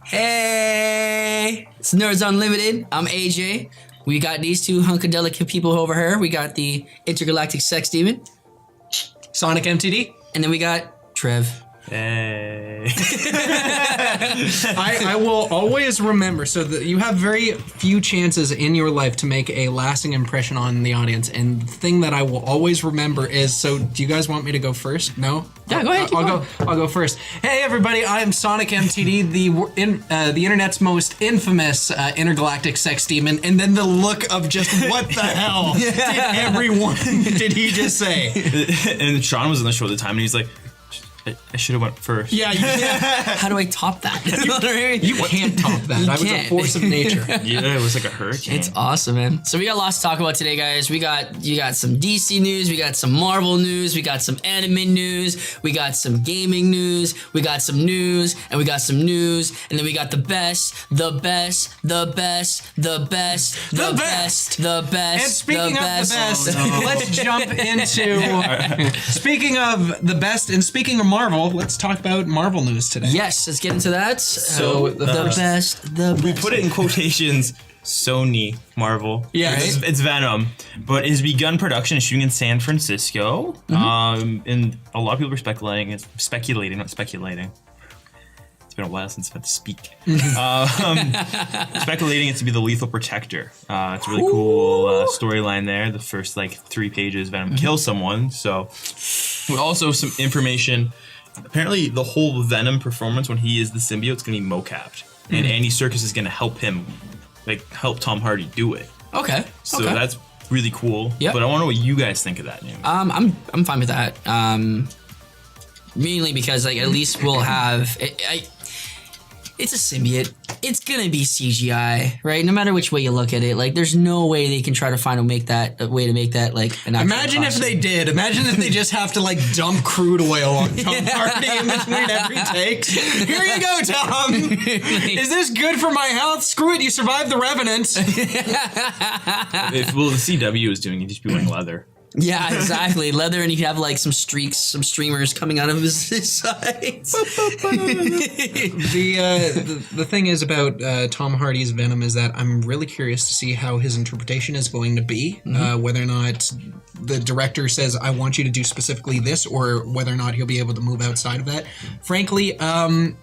Hey, it's Nerds Unlimited. I'm AJ. We got these two hunkadelicate people over here. We got the intergalactic sex demon, Sonic MTD. And then we got Trev. Hey. I will always remember, so that you have very few chances in your life to make a lasting impression on the audience, and the thing that I will always remember is, so do you guys want me to go first? No? Yeah, go ahead. I'll go first. Hey everybody, I am Sonic MTD, the internet's most infamous intergalactic sex demon, and then the look of just what the hell did he just say? And Sean was on the show at the time, and he's like, I should have went first. Yeah. How do I top that? You can't top that. I was a force of nature. Yeah, it was like a hurricane. It's awesome, man. So we got lots to talk about today, guys. You got some DC news, we got some Marvel news, we got some anime news, we got some gaming news, we got some news, and we got some news, and then we got the best. And speaking of the best, let's jump into. Speaking of the best, and speaking of Marvel, let's talk about Marvel news today. Yes, let's get into that. So the best. We put it in quotations. Sony Marvel. Yeah, right? It's Venom, but it has begun production and shooting in San Francisco. And a lot of people are speculating. It's speculating, not speculating. It's been a while since I've had to speak. Speculating it to be the Lethal Protector. It's a really cool storyline there. The first 3 pages, Venom kills someone. So, also some information. Apparently, the whole Venom performance when he is the symbiote is going to be mocapped, and Andy Serkis is going to help him, help Tom Hardy do it. Okay. So that's really cool. Yep. But I want to know what you guys think of that name. I'm fine with that. Mainly because at least we'll have it's a symbiote. It's gonna be CGI, right? No matter which way you look at it, there's no way they can try to find a way to make that an actual Imagine costume. if they did. Imagine if they just have to dump crude oil on Tom Hardy in between every take. Here you go, Tom. Is this good for my health? Screw it. You survived the Revenant. The CW is doing it, he'd just be wearing leather. Yeah, exactly. Leather, and he'd have some streaks, some streamers coming out of his sides. The thing is about Tom Hardy's Venom is that I'm really curious to see how his interpretation is going to be, whether or not the director says, I want you to do specifically this, or whether or not he'll be able to move outside of that. Frankly,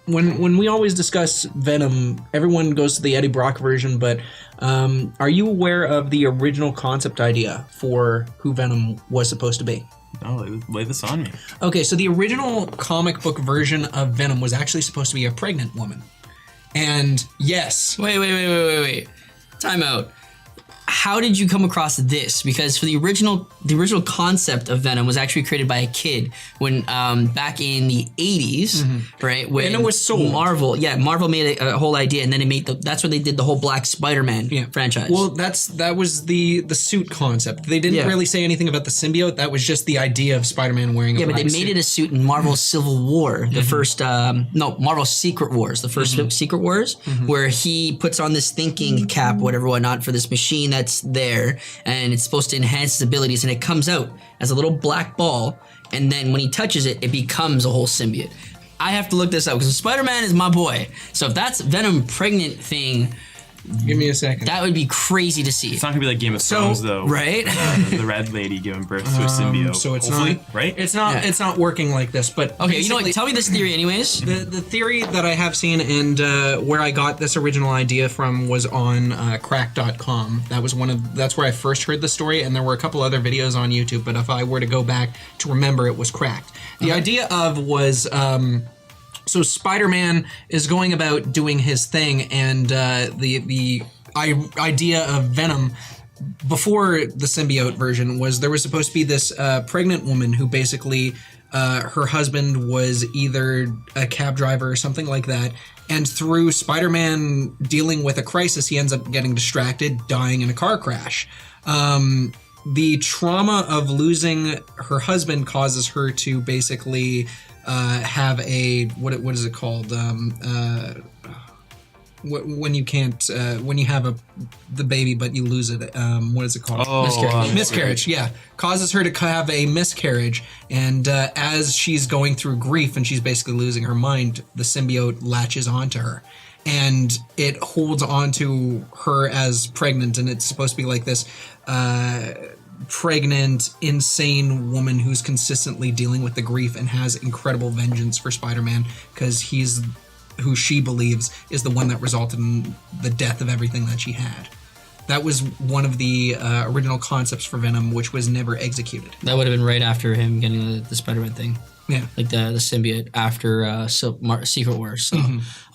when we always discuss Venom, everyone goes to the Eddie Brock version, but are you aware of the original concept idea for who Venom was supposed to be? No, lay this on me. Okay, so the original comic book version of Venom was actually supposed to be a pregnant woman. And yes. Wait. Time out. How did you come across this? Because for the original concept of Venom was actually created by a kid when back in the 80s, right? When and it was sold. Marvel made a whole idea, and then it made that's where they did the whole Black Spider-Man franchise. Well, that was the suit concept. They didn't really say anything about the symbiote. That was just the idea of Spider-Man wearing a black suit. But they made it a suit in Marvel Civil War, the first Marvel Secret Wars, the first Secret Wars, where he puts on this thinking cap, whatnot, for this machine that's there, and it's supposed to enhance his abilities, and it comes out as a little black ball, and then when he touches it, it becomes a whole symbiote. I have to look this up because Spider-Man is my boy. So if that's Venom pregnant thing, give me a second. That would be crazy to see. It's not gonna be like Game of Thrones though, right? The red lady giving birth to a symbiote. So it's hopefully, not right. It's not. It's not working like this. But okay, you know what? Tell me this theory, anyways. The theory that I have seen and where I got this original idea from was on Crack.com. That's where I first heard the story, and there were a couple other videos on YouTube. But if I were to go back to remember, it was Cracked. The idea was. So Spider-Man is going about doing his thing, and the idea of Venom before the symbiote version was there was supposed to be this pregnant woman who basically her husband was either a cab driver or something like that, and through Spider-Man dealing with a crisis, he ends up getting distracted, dying in a car crash. The trauma of losing her husband causes her to basically have a what is it called? When you can't when you have the baby but you lose it. What is it called? Miscarriage. Yeah, causes her to have a miscarriage, and as she's going through grief and she's basically losing her mind, the symbiote latches onto her. and it holds on to her as pregnant, and it's supposed to be like this pregnant, insane woman who's consistently dealing with the grief and has incredible vengeance for Spider-Man because he's who she believes is the one that resulted in the death of everything that she had. That was one of the original concepts for Venom, which was never executed. That would have been right after him getting the Spider-Man thing. Yeah. Like the symbiote after Secret Wars. So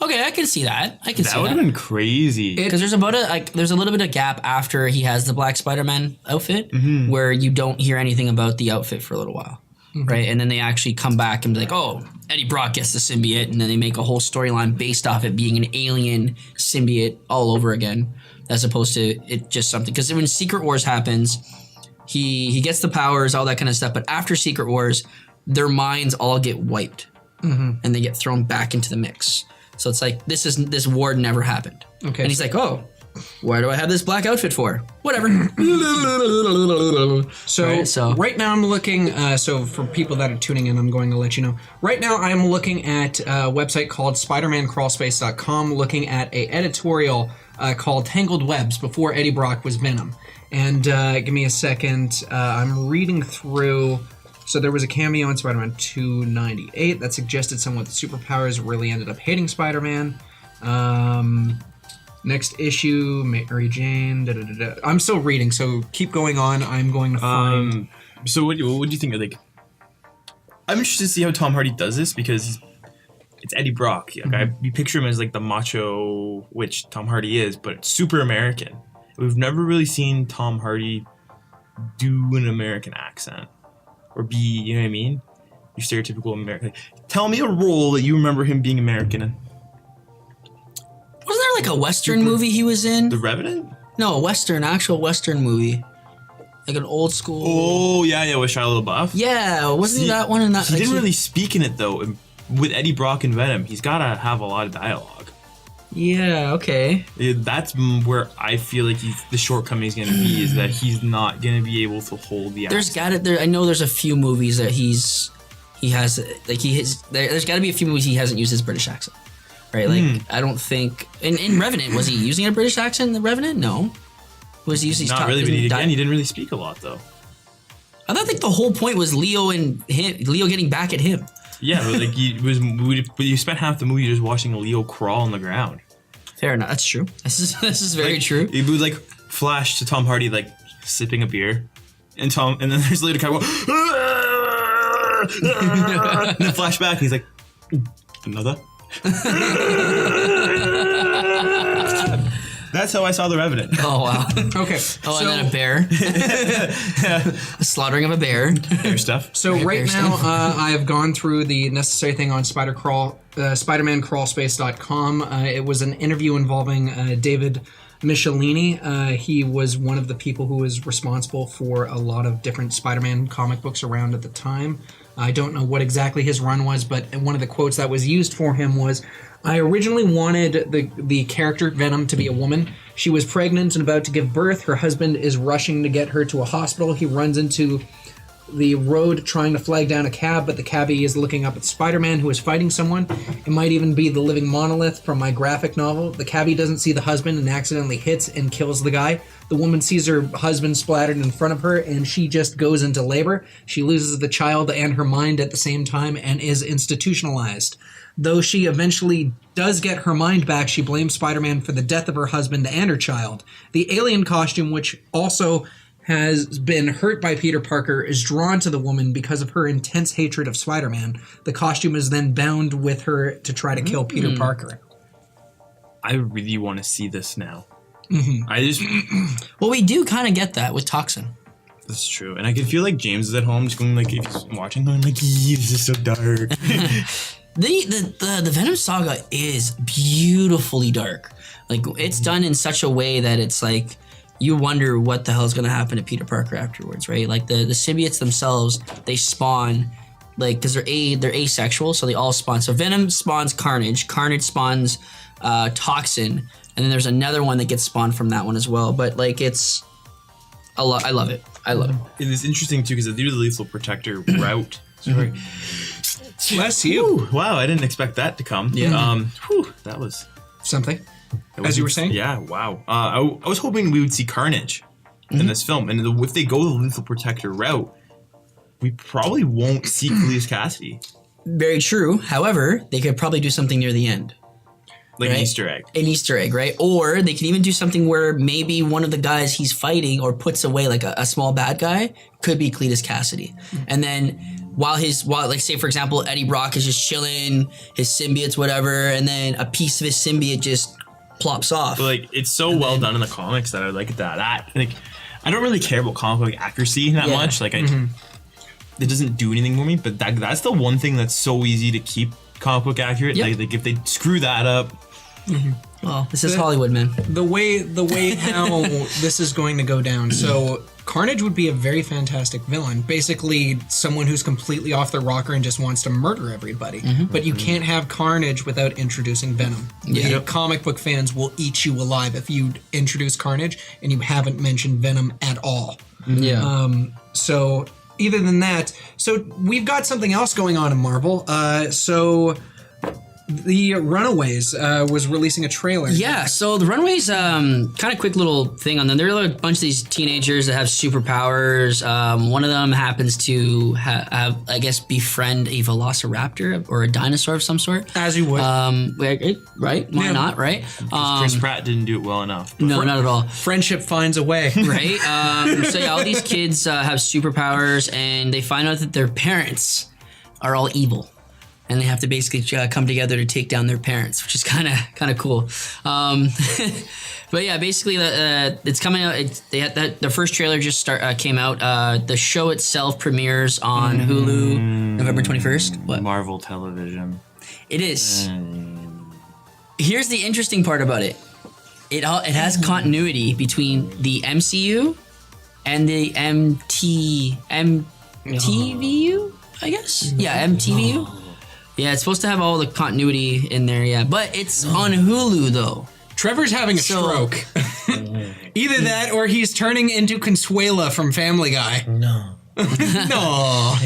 okay, I can see that. I can see that. That would have been crazy. Because there's there's a little bit of gap after he has the Black Spider-Man outfit where you don't hear anything about the outfit for a little while. Right? And then they actually come back and be like, oh, Eddie Brock gets the symbiote, and then they make a whole storyline based off it being an alien symbiote all over again, as opposed to it just something. Because when Secret Wars happens, he gets the powers, all that kind of stuff, but after Secret Wars, their minds all get wiped and they get thrown back into the mix. So it's like this war never happened. Okay. And he's like, oh, why do I have this black outfit for? Whatever. So right now I'm looking, so for people that are tuning in, I'm going to let you know. Right now I'm looking at a website called SpidermanCrawlspace.com, looking at a editorial called Tangled Webs before Eddie Brock was Venom. And give me a second. I'm reading through. So there was a cameo in Spider-Man 298 that suggested someone with superpowers really ended up hating Spider-Man. Next issue, Mary Jane. I'm still reading, so keep going on. I'm going to find. So what do you think of, like? I'm interested to see how Tom Hardy does this because it's Eddie Brock. Like you picture him as like the macho, which Tom Hardy is, but super American. We've never really seen Tom Hardy do an American accent. Or be, you know what I mean? Your stereotypical American. Tell me a role that you remember him being American in. Wasn't there like a Western movie he was in? The Revenant? No, actual Western movie. Like an old school. Oh, yeah, with Shia LaBeouf. Yeah, wasn't that one in that? He didn't really speak in it, though. With Eddie Brock and Venom, he's got to have a lot of dialogue. Yeah, okay. That's where I feel like the shortcoming is going to be, is that he's not going to be able to hold the accent. I know there's a few movies that there's got to be a few movies he hasn't used his British accent. Right? Like, I don't think... In Revenant, was he using a British accent in The Revenant? No. Was he using... Not really, but he didn't really speak a lot, though. I thought the whole point was Leo getting back at him. Yeah, but like you spent half the movie just watching Leo crawl on the ground. Fair enough. That's true. This is very true. It would like flash to Tom Hardy like sipping a beer, and then there's later kind of and then flashback. And he's like, another. That's how I saw The Revenant. Oh, wow. Okay. Oh, and then a bear. A slaughtering of a bear. Bear stuff. So right now, I have gone through the necessary thing on SpidermanCrawlspace.com. It was an interview involving David Michelini. He was one of the people who was responsible for a lot of different Spider-Man comic books around at the time. I don't know what exactly his run was, but one of the quotes that was used for him was, I originally wanted the character Venom to be a woman. She was pregnant and about to give birth. Her husband is rushing to get her to a hospital. He runs into the road trying to flag down a cab, but the cabbie is looking up at Spider-Man, who is fighting someone. It might even be the living monolith from my graphic novel. The cabbie doesn't see the husband and accidentally hits and kills the guy. The woman sees her husband splattered in front of her, and she just goes into labor. She loses the child and her mind at the same time and is institutionalized. Though she eventually does get her mind back, she blames Spider-Man for the death of her husband and her child. The alien costume, which also has been hurt by Peter Parker, is drawn to the woman because of her intense hatred of Spider-Man. The costume is then bound with her to try to kill Peter Parker. I really want to see this now. Well, we do kind of get that with Toxin. That's true. And I can feel like James is at home just going like, if he's watching, going like, this is so dark. The Venom saga is beautifully dark. Like, it's done in such a way that it's like, you wonder what the hell is going to happen to Peter Parker afterwards, right? Like, the symbiotes themselves, they spawn, like, because they're asexual, so they all spawn. So Venom spawns Carnage. Carnage spawns Toxin. And then there's another one that gets spawned from that one as well. But, like, it's... I love it. I love it. It is interesting, too, because they do the Lethal Protector route. Bless you. Wow, I didn't expect that to come. Yeah. That was... something. As you were saying? Yeah, wow. I was hoping we would see Carnage in this film. And if they go the Lethal Protector route, we probably won't see Cletus Cassidy. Very true. However, they could probably do something near the end. Like right? an Easter egg. An Easter egg, right? Or they can even do something where maybe one of the guys he's fighting or puts away, like a small bad guy, could be Cletus Cassidy. And then while like say for example, Eddie Brock is just chilling, his symbiotes, whatever, and then a piece of his symbiote just plops off. But like it's so well done in the comics that I like that. Like I don't really care about comic book accuracy that much. Like it doesn't do anything for me. But that's the one thing that's so easy to keep comic book accurate. Yep. Like if they screw that up. Well, this is Hollywood, man. The way how this is going to go down. So Carnage would be a very fantastic villain. Basically, someone who's completely off their rocker and just wants to murder everybody. But you can't have Carnage without introducing Venom. The comic book fans will eat you alive if you introduce Carnage and you haven't mentioned Venom at all. Yeah. So either than that, so we've got something else going on in Marvel. So the Runaways was releasing a trailer. Yeah, so the Runaways, kind of quick little thing on them. There are a bunch of these teenagers that have superpowers. One of them happens to have, I guess, befriend a velociraptor or a dinosaur of some sort. As you would. Right? Why not, right? Chris Pratt didn't do it well enough. No, not at all. Friendship finds a way. Right? So yeah, all these kids have superpowers, and they find out that their parents are all evil. And they have to basically come together to take down their parents, which is kind of cool. But yeah, basically, it's coming out. Their first trailer just came out. The show itself premieres on Hulu November 21st. What? Marvel Television. It is. Here's the interesting part about it. It has continuity between the MCU and the MTVU, I guess. Yeah, MTVU. Yeah, it's supposed to have all the continuity in there, yeah. But it's on Hulu, though. Trevor's having a stroke. Either that or he's turning into Consuela from Family Guy. No. No.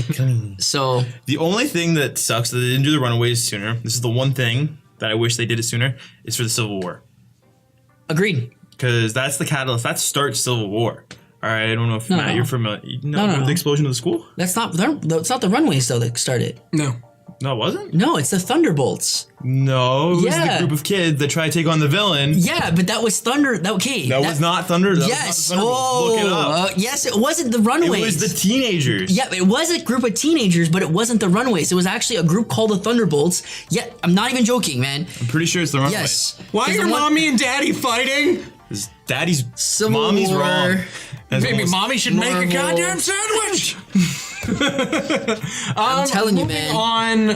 So The only thing that sucks that they didn't do the Runaways sooner, this is the one thing that I wish they did it sooner, is for the Civil War. agreed. Because that's the catalyst. That starts Civil War. All right, I don't know if Matt, you're familiar. No. The explosion of the school? It's not the Runaways though that started. No. No, it wasn't? No, it's the Thunderbolts. No, it was Yeah. the group of kids that try to take on the villain. Yeah, but that was Thunder. That was not Thunder. That Yes. was not the Thunderbolts. Look it up. Yes, it wasn't the Runaways. It was the teenagers. Yeah, it was a group of teenagers, but it wasn't the Runaways. It was actually a group called the Thunderbolts. Yeah, I'm not even joking, man. I'm pretty sure it's the Runaways. Yes. Why are It's your the one- mommy and daddy fighting? His daddy's Civil mommy's War. wrong. That's Maybe almost- mommy should make a Marvel. goddamn sandwich. I'm telling you, moving man. on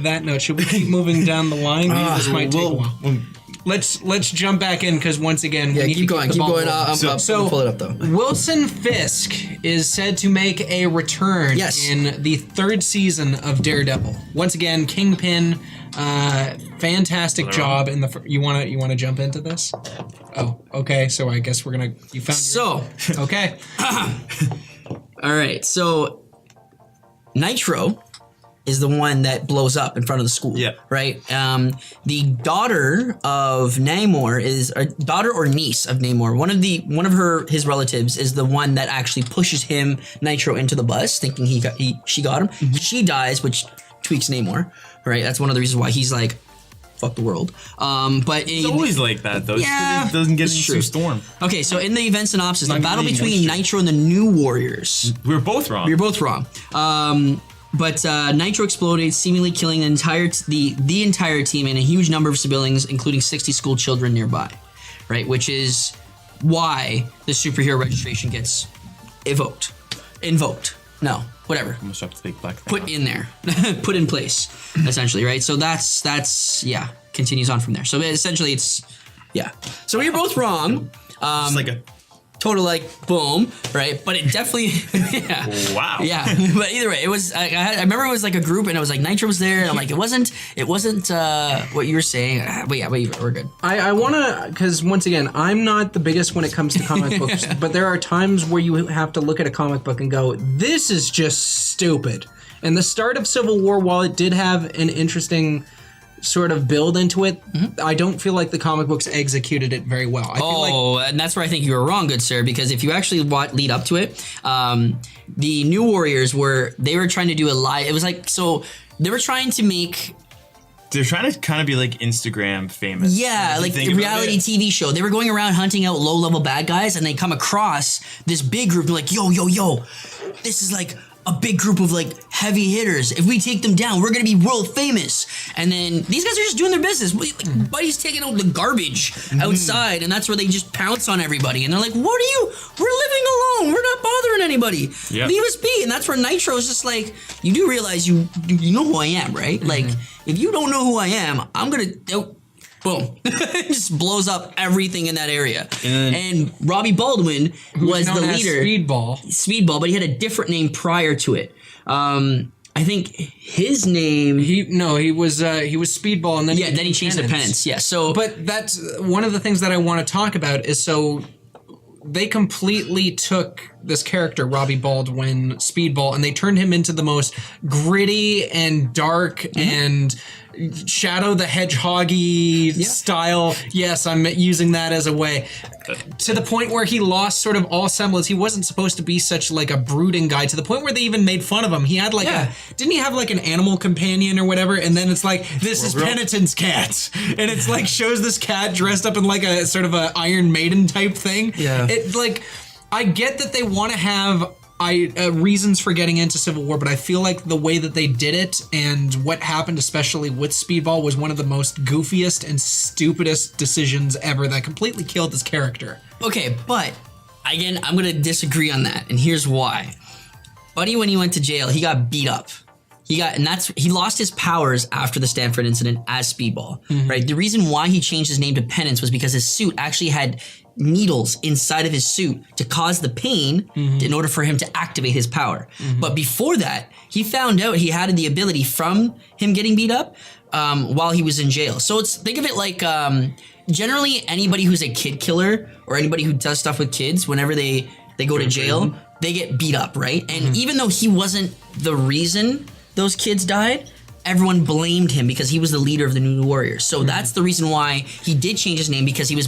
that note, should we keep moving down the line? This might take a while. Let's jump back in because once again, Yeah, we need keep to going. the Keep ball going. rolling. I'm gonna pull it up though. Wilson Fisk is said to make a return Yes. in the third season of Daredevil. Once again, Kingpin, fantastic job in the. You wanna jump into this? Oh, okay. So I guess we're gonna. You found. So, Okay. all right. So, Nitro is the one that blows up in front of the school. Yeah. Right. The daughter of Namor is a daughter or niece of Namor. One of his relatives is the one that actually pushes him Nitro into the bus, thinking she got him. Mm-hmm. She dies, which tweaks Namor. Right. That's one of the reasons why he's like, fuck the world. But It's always like that, though. Yeah, It doesn't get it's into true. Storm. okay. So in the event synopsis, the Not battle really, between that's Nitro and the New Warriors. We were both wrong. You're both wrong. But Nitro exploded, seemingly killing the entire team and a huge number of civilians, including 60 school children nearby. Right, which is why the superhero registration gets invoked. No, whatever. Almost dropped the big black thing. Put in there, put in place, essentially. Right. So that's yeah. Continues on from there. So essentially, it's yeah. So we were both wrong. It's like a Total like boom, right? But it definitely, yeah. wow. Yeah, but either way, it was. I remember it was like a group, and it was like Nitro was there, and I'm like, it wasn't what you were saying. But yeah, we're good. I want to, because once again, I'm not the biggest when it comes to comic books, but there are times where you have to look at a comic book and go, this is just stupid. And the start of Civil War, while it did have an interesting sort of build into it, I don't feel like the comic books executed it very well. I feel like And that's where I think you were wrong, good sir, because if you actually lead up to it, the New Warriors they were trying to do a live. It was like, so they were trying to make. They're trying to kind of be like Instagram famous. Yeah, like a reality TV show. They were going around hunting out low-level bad guys, and they come across this big group. They're like, yo, this is like a big group of like heavy hitters. If we take them down, we're gonna be world famous. And then these guys are just doing their business. Like, Buddy's taking out the garbage outside, and that's where they just pounce on everybody. And they're like, what are you? We're living alone. We're not bothering anybody. Yeah. Leave us be. And that's where Nitro's just like, you do realize you know who I am, right? Like, if you don't know who I am, I'm gonna boom. It just blows up everything in that area. And Robbie Baldwin was the leader. Speedball, but he had a different name prior to it. I think his name. He was Speedball, and then then he changed to Penance. Yeah. So, but that's one of the things that I want to talk about is so they completely took this character Robbie Baldwin, Speedball, and they turned him into the most gritty and dark and Shadow the Hedgehog-y style. Yes, I'm using that as a way. To the point where he lost sort of all semblance. He wasn't supposed to be such like a brooding guy, to the point where they even made fun of him. He had like didn't he have like an animal companion or whatever? And then it's like, this is Penitent's cat. And it's like shows this cat dressed up in like a sort of a Iron Maiden type thing. Yeah. It like, I get that they want to have reasons for getting into Civil War, but I feel like the way that they did it and what happened, especially with Speedball, was one of the most goofiest and stupidest decisions ever that completely killed this character. okay, but again, I'm gonna disagree on that, and here's why. Buddy, when he went to jail, he got beat up. He lost his powers after the Stanford incident as Speedball, right? The reason why he changed his name to Penance was because his suit actually had needles inside of his suit to cause the pain in order for him to activate his power. But before that, he found out he had the ability from him getting beat up while he was in jail. So think of it like generally anybody who's a kid killer or anybody who does stuff with kids, whenever they go to jail, they get beat up, right? And even though he wasn't the reason those kids died, everyone blamed him because he was the leader of the New Warriors. So that's the reason why he did change his name, because he was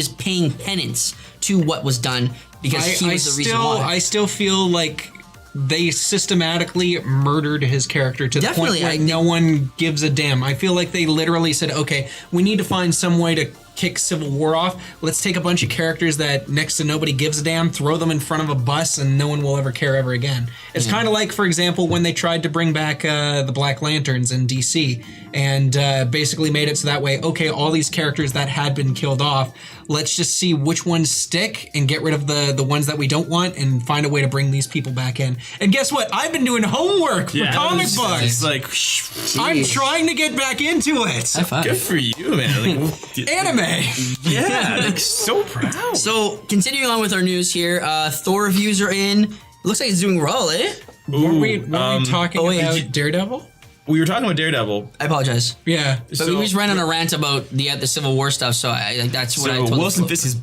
paying penance to what was done, because he was the reason why. I still feel like they systematically murdered his character to the point where no one gives a damn. I feel like they literally said, okay, we need to find some way to kick Civil War off. Let's take a bunch of characters that next to nobody gives a damn, throw them in front of a bus, and no one will ever care ever again. It's kind of like, for example, when they tried to bring back the Black Lanterns in DC and basically made it so that way, okay, all these characters that had been killed off, let's just see which ones stick and get rid of the ones that we don't want and find a way to bring these people back in. And guess what? I've been doing homework for comic books. It's like, I'm trying to get back into it. High five. good for you, man. Like, Anime. yeah, like so proud. So continuing on with our news here, Thor reviews are in. Looks like it's doing well, eh? Were we talking about Daredevil? We were talking about Daredevil. I apologize. Yeah. But we just ran on a rant about the Civil War stuff, so that's what I told Wilson Fisk is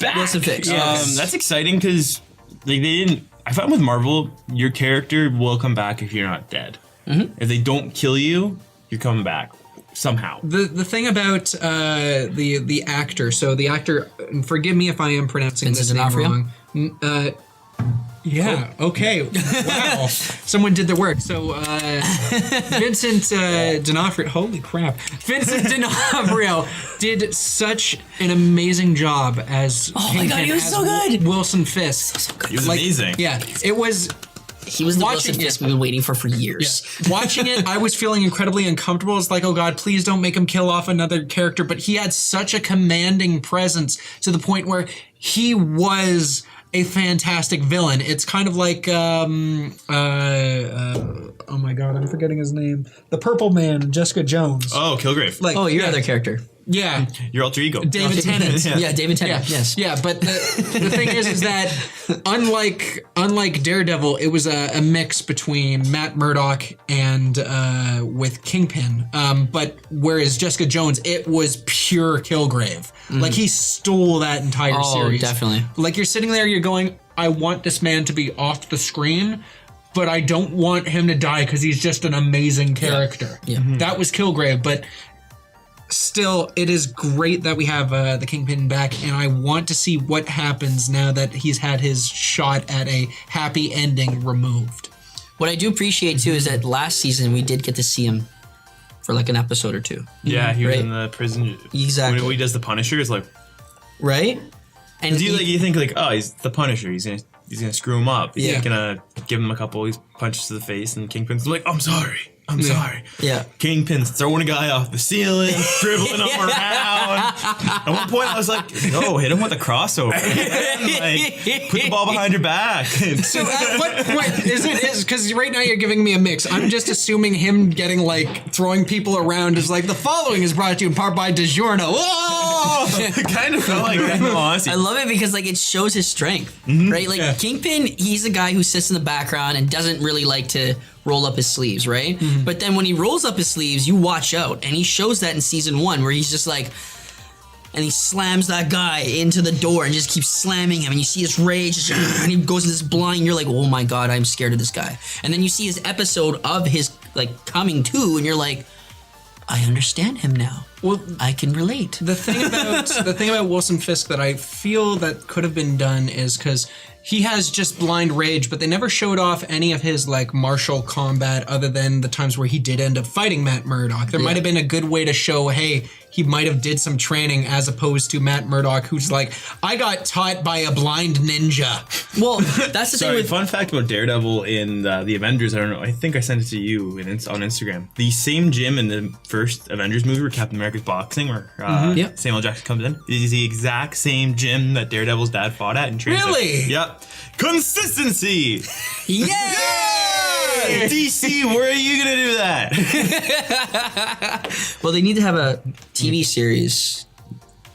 back. Wilson Fisk. Yes. That's exciting because they didn't. I find with Marvel, your character will come back if you're not dead. If they don't kill you, you're coming back somehow. The thing about the actor, so the actor, and forgive me if I am pronouncing Vincent this name D'Onofrio? wrong. Yeah. Okay. Wow. Someone did the work. So Vincent D'Onofrio. Holy crap! Vincent D'Onofrio did such an amazing job as. Oh my god, he was so good. Wilson Fisk. So good. He was amazing. Yeah, it was. He was the Wilson Fisk we've been waiting for years. Yeah. Watching it, I was feeling incredibly uncomfortable. It's like, oh God, please don't make him kill off another character. But he had such a commanding presence to the point where he was a fantastic villain. It's kind of like, oh my God, I'm forgetting his name. The Purple Man, Jessica Jones. Oh, Kilgrave. Like, Oh, your other character. Yeah. Your alter ego. David Tennant. Yeah, David Tennant. Yes. Yeah, but the thing is that unlike Daredevil, it was a mix between Matt Murdock and with Kingpin. But whereas Jessica Jones, it was pure Kilgrave. Like he stole that entire series. Definitely. Like you're sitting there, you're going, I want this man to be off the screen, but I don't want him to die because he's just an amazing character. Yeah. That was Kilgrave, but still, it is great that we have the Kingpin back, and I want to see what happens now that he's had his shot at a happy ending removed. What I do appreciate too is that last season we did get to see him for like an episode or two. Yeah, he was Right. in the prison. Exactly. When he does the Punisher, it's like, Right? And you think like, oh, he's the Punisher. He's gonna screw him up. He's Yeah. gonna give him a couple of these punches to the face, and Kingpin's like, I'm sorry. I'm sorry. yeah. Kingpin's throwing a guy off the ceiling, dribbling him around. At one point, I was like, "Oh, hit him with a crossover! Like, put the ball behind your back." So what is it? Because right now you're giving me a mix. I'm just assuming him getting like throwing people around is like the following is brought to you in part by DiGiorno. Whoa! It kind of felt like that. No, honestly. I love it because like it shows his strength, right? Like Yeah. Kingpin, he's a guy who sits in the background and doesn't really like to roll up his sleeves, right? But then when he rolls up his sleeves, you watch out, and he shows that in season 1 where he's just like, and he slams that guy into the door and just keeps slamming him, and you see his rage, and he goes into this blind. You're like, oh my god, I'm scared of this guy. And then you see his episode of his like coming to, and you're like, I understand him now. Well, I can relate. the thing about Wilson Fisk that I feel that could have been done is because he has just blind rage, but they never showed off any of his like martial combat other than the times where he did end up fighting Matt Murdock. There might have been a good way to show, hey, he might have did some training as opposed to Matt Murdock, who's like, I got taught by a blind ninja. Well, that's the thing Sorry, with fun fact about Daredevil in the Avengers. I don't know. I think I sent it to you on Instagram. The same gym in the first Avengers movie where Captain America's boxing, where Yep. Samuel Jackson comes in, is the exact same gym that Daredevil's dad fought at and trained at. Really? Yep. Consistency. yeah. Hey, DC, where are you gonna do that? Well, they need to have a TV series,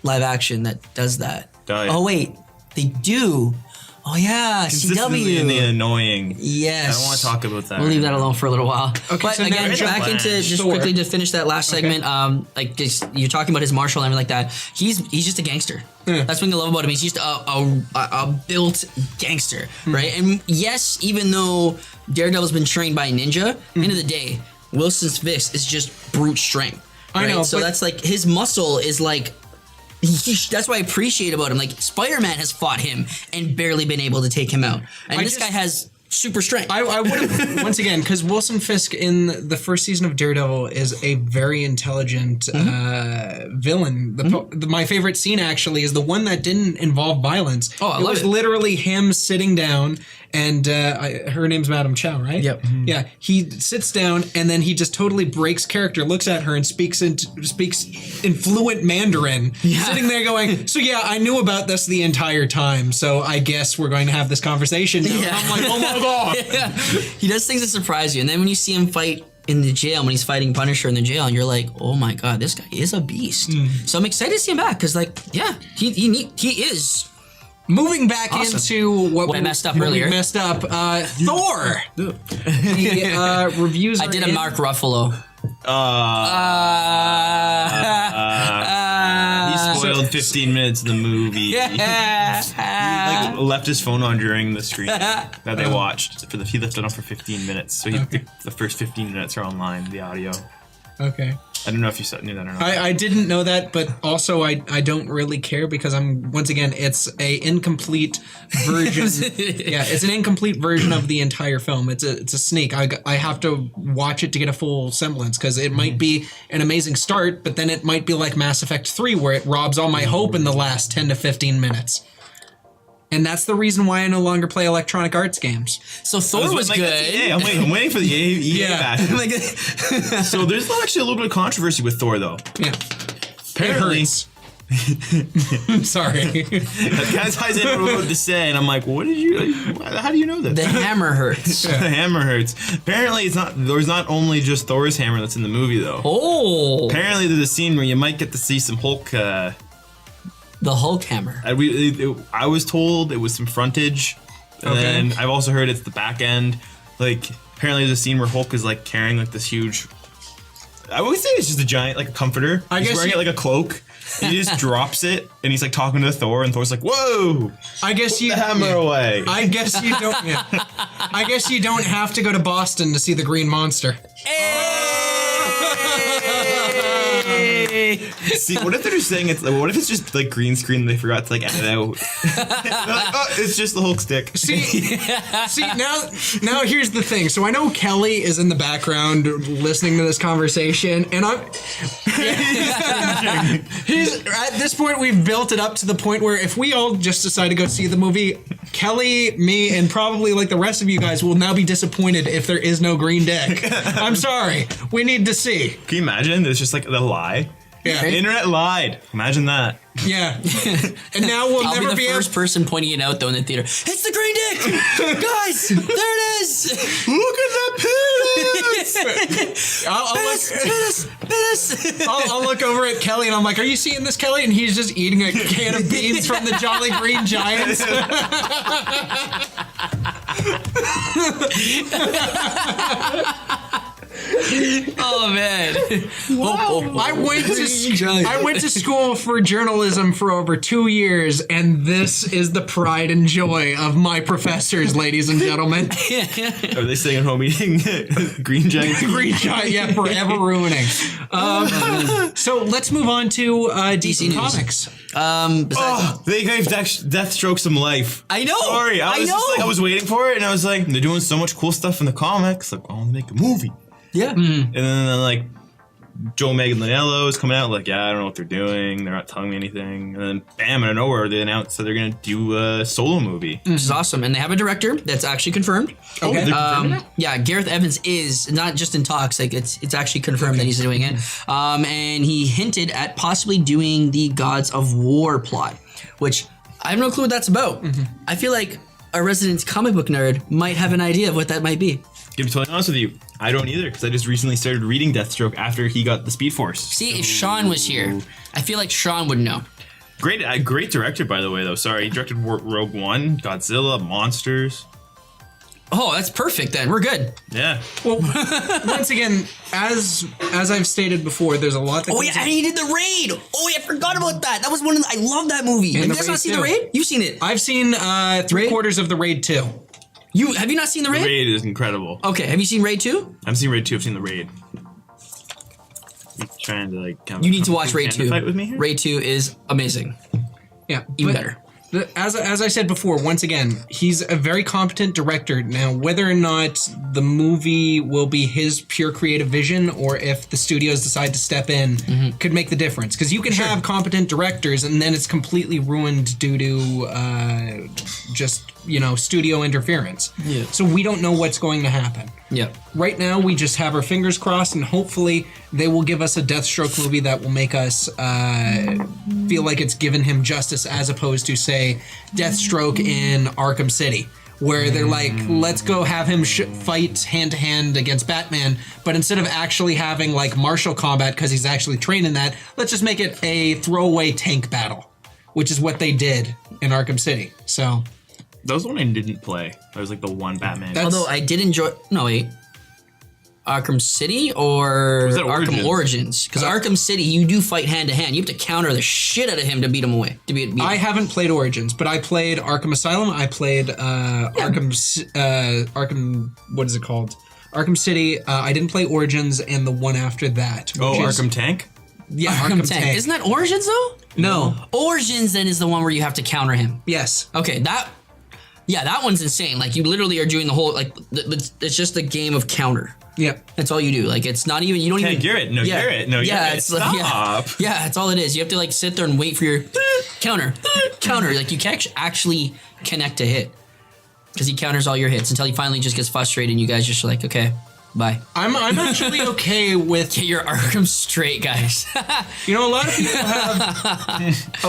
live action that does that. Oh, yeah. Oh wait, they do. Oh yeah, Consistency and the CW. annoying. Yes. I don't want to talk about that. We'll leave that alone for a little while. Okay, But so now again, it's back Flash. into just Sure. quickly to finish that last segment. Like just, you're talking about his martial and everything like that. He's just a gangster. That's what I love about him. He's just a built gangster, right? And yes, even though Daredevil's been trained by a ninja, at the end of the day, Wilson's Fisk is just brute strength. I right? know, So but- that's like his muscle is like. That's what I appreciate about him. Like Spider-Man has fought him and barely been able to take him out, and this guy has super strength. I would have once again because Wilson Fisk in the first season of Daredevil is a very intelligent villain. My favorite scene actually is the one that didn't involve violence. Oh, I it love was it. literally him sitting down, and her name's Madame Chow, right? Yep. Yeah, he sits down and then he just totally breaks character, looks at her and speaks in fluent Mandarin, sitting there going, "So yeah, I knew about this the entire time. So I guess we're going to have this conversation now." Yeah. And I'm like, "Oh my god!" Yeah. He does things that surprise you, and then when you see him fight in the jail, when he's fighting Punisher in the jail, and you're like, oh my god, this guy is a beast. So I'm excited to see him back because, like, yeah, he is. Moving back Awesome. into what I messed up what we earlier. messed up, Thor. The reviews. I did a Mark Ruffalo. He spoiled 15 minutes of the movie. Yeah. He like left his phone on during the screen that they watched. He left it on for 15 minutes, so the first 15 minutes are online. The audio. Okay. I don't know if you knew that or not. I didn't know that, but also I don't really care because once again it's a incomplete version. Yeah, it's an incomplete version of the entire film. It's a sneak. I have to watch it to get a full semblance because it might be an amazing start, but then it might be like Mass Effect 3 where it robs all my hope in the last 10 to 15 minutes. And that's the reason why I no longer play Electronic Arts games. So Thor was like, good. Yeah, I'm waiting for the EA patches. Like, So there's actually a little bit of controversy with Thor, though. Yeah. Apparently, It hurts. Sorry. that kind of ties in what I was about to say, and I'm like, how do you know that? the hammer hurts. The hammer hurts. Apparently, there's not only just Thor's hammer that's in the movie, though. Oh, Apparently, there's a scene where you might get to see some Hulk. the Hulk hammer. I was told it was some frontage, and Okay. then I've also heard it's the back end. Like, apparently, there's a scene where Hulk is like carrying like this huge. I would say it's just a giant, like a comforter. He's guess wearing it like a cloak. And he just drops it, and he's like talking to Thor, and Thor's like, "Whoa, I guess you the hammer away." I guess you don't. Yeah. I guess you don't have to go to Boston to see the Green Monster. Yay! See, what if they're just saying it's? What if it's just like green screen and they forgot to like edit out? They're like, oh, it's just the Hulk stick. See, now here's the thing. So I know Kelly is in the background listening to this conversation, and he's at this point we've built it up to the point where if we all just decide to go see the movie, Kelly, me, and probably like the rest of you guys will now be disappointed if there is no green dick. I'm sorry. We need to see. Can you imagine? It's just like the lie. Yeah. The internet lied. Imagine that. Yeah. And now we'll I'll never be the first person pointing it out though in the theater. It's the green dick, guys. There it is. Look at that penis. I'll look over at Kelly and I'm like, "Are you seeing this, Kelly?" And he's just eating a can of beans from the Jolly Green Giants. Oh man! Wow. I went to school for journalism for over 2 years, and this is the pride and joy of my professors, ladies and gentlemen. Are they staying at home eating green giant? Green Giant, yeah, forever ruining. So let's move on to DC Comics. They gave Deathstroke some life. I know. Sorry, I was waiting for it, and I was like, they're doing so much cool stuff in the comics. Like, I'll make a movie. Yeah. And then like Joe Manganiello is coming out like, yeah, I don't know what they're doing. They're not telling me anything. And then bam, out of nowhere, they announced that they're going to do a solo movie. Which is awesome. And they have a director that's actually confirmed. Okay. Yeah, Gareth Evans is not just in talks, like it's actually confirmed that he's doing it. And he hinted at possibly doing the Gods of War plot, which I have no clue what that's about. I feel like a resident comic book nerd might have an idea of what that might be. To be totally honest with you, I don't either, because I just recently started reading Deathstroke after he got the Speed Force. See, if Sean was here, I feel like Sean would know. Great director, by the way, though. Sorry, he directed Rogue One, Godzilla, Monsters. Oh, that's perfect then. We're good. Yeah. Well, once again, as I've stated before, there's a lot that Oh yeah, and he did the Raid. Oh yeah, I forgot about that. That was one of the, I love that movie. Have you guys not seen the Raid? You've seen it. I've seen 3/4 of the Raid 2. Have you not seen the Raid? The Raid is incredible. Okay, have you seen Raid 2? I haven't seen Raid 2, I've seen the Raid. I'm trying to like You need to watch Raid 2. Fight with me here? Raid 2 is amazing. Yeah, Even better. As I said before, once again, he's a very competent director. Now, whether or not the movie will be his pure creative vision or if the studios decide to step in could make the difference. Because you can have competent directors and then it's completely ruined due to just, studio interference. Yeah. So we don't know what's going to happen. Yeah. Right now, we just have our fingers crossed, and hopefully they will give us a Deathstroke movie that will make us feel like it's given him justice, as opposed to, say, Deathstroke in Arkham City, where they're like, let's go have him fight hand-to-hand against Batman, but instead of actually having, like, martial combat, because he's actually trained in that, let's just make it a throwaway tank battle, which is what they did in Arkham City. So... That was the one I didn't play. That was like the one Batman. Although I did enjoy... No, wait. Arkham City or that Arkham Origins? Because Arkham City, you do fight hand-to-hand. You have to counter the shit out of him to beat him away. I haven't played Origins, but I played Arkham Asylum. I played Arkham... What is it called? Arkham City. I didn't play Origins and the one after that. Arkham Tank? Yeah, Arkham Tank. Isn't that Origins, though? No. Origins, then, is the one where you have to counter him. Yes. Okay, that one's insane. Like, you literally are doing the whole, like, it's just a game of counter. Yep. That's all you do. Like, it's not even, you don't even... Garrett, no, yeah. Garrett, no, yeah, Garrett, it's stop. Like, yeah, that's all it is. You have to, like, sit there and wait for your counter. Like, you can't actually connect a hit. Because he counters all your hits until he finally just gets frustrated and you guys just are like, okay, bye. I'm actually okay with... Get your Arkham straight, guys. A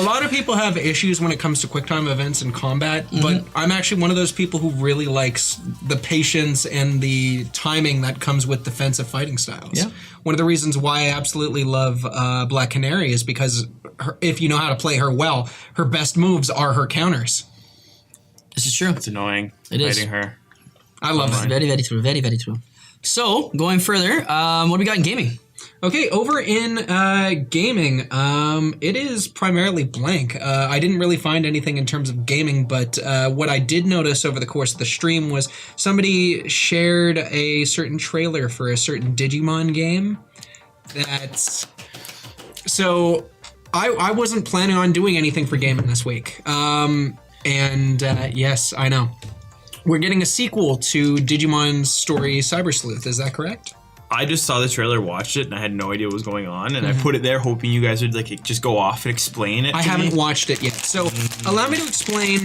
lot of people have issues when it comes to QuickTime events and combat, but I'm actually one of those people who really likes the patience and the timing that comes with defensive fighting styles. Yeah. One of the reasons why I absolutely love Black Canary is because if you know how to play her well, her best moves are her counters. This is true. It's annoying. It is. Fighting her. I love it. Very, very true. Very, very true. So, going further, what do we got in gaming? Okay, over in gaming, it is primarily blank. I didn't really find anything in terms of gaming, but what I did notice over the course of the stream was somebody shared a certain trailer for a certain Digimon game that's... So I wasn't planning on doing anything for gaming this week. Yes, I know. We're getting a sequel to Digimon's story Cyber Sleuth. Is that correct? I just saw the trailer, watched it, and I had no idea what was going on, and I put it there hoping you guys would like just go off and explain it. I haven't watched it yet. So allow me to explain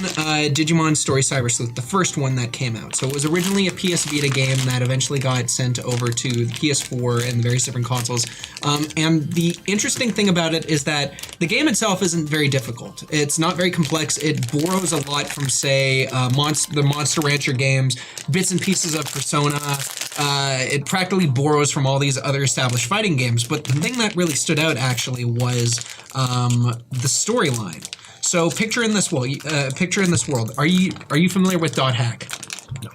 Digimon's story Cyber Sleuth, the first one that came out. So it was originally a PS Vita game that eventually got sent over to the PS4 and the various different consoles. And the interesting thing about it is that the game itself isn't very difficult. It's not very complex. It borrows a lot from, say, the Monster Rancher games, bits and pieces of Persona. It practically borrows from all these other established fighting games, but the thing that really stood out actually was the storyline. So picture in this world. Are you familiar with .hack? No.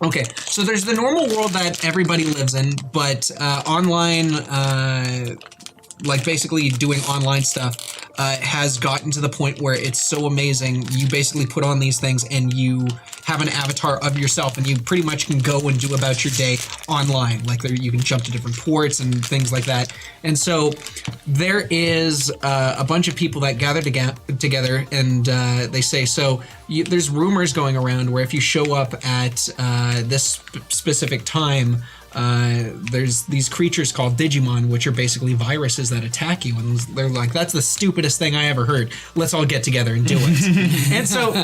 Okay, so there's the normal world that everybody lives in, but online, like basically doing online stuff, has gotten to the point where it's so amazing. You basically put on these things and you have an avatar of yourself, and you pretty much can go and do about your day online. Like you can jump to different ports and things like that. And so there is a bunch of people that gather together, and they say, there's rumors going around where if you show up at this specific time, there's these creatures called Digimon, which are basically viruses that attack you, and they're like, that's the stupidest thing I ever heard. Let's all get together and do it. And so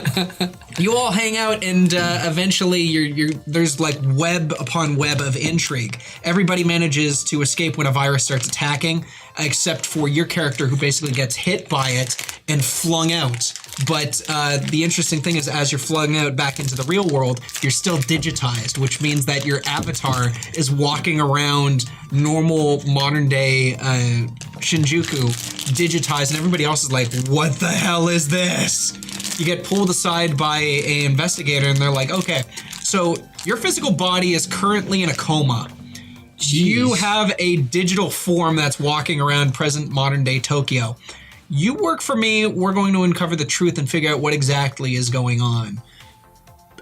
you all hang out, and eventually there's like web upon web of intrigue. Everybody manages to escape when a virus starts attacking, except for your character, who basically gets hit by it and flung out. But the interesting thing is, as you're flung out back into the real world, you're still digitized, which means that your avatar is walking around normal modern day Shinjuku, digitized, and everybody else is like, what the hell is this? You get pulled aside by an investigator, and they're like, okay, so your physical body is currently in a coma. Jeez. You have a digital form that's walking around present modern day Tokyo. You work for me, we're going to uncover the truth and figure out what exactly is going on.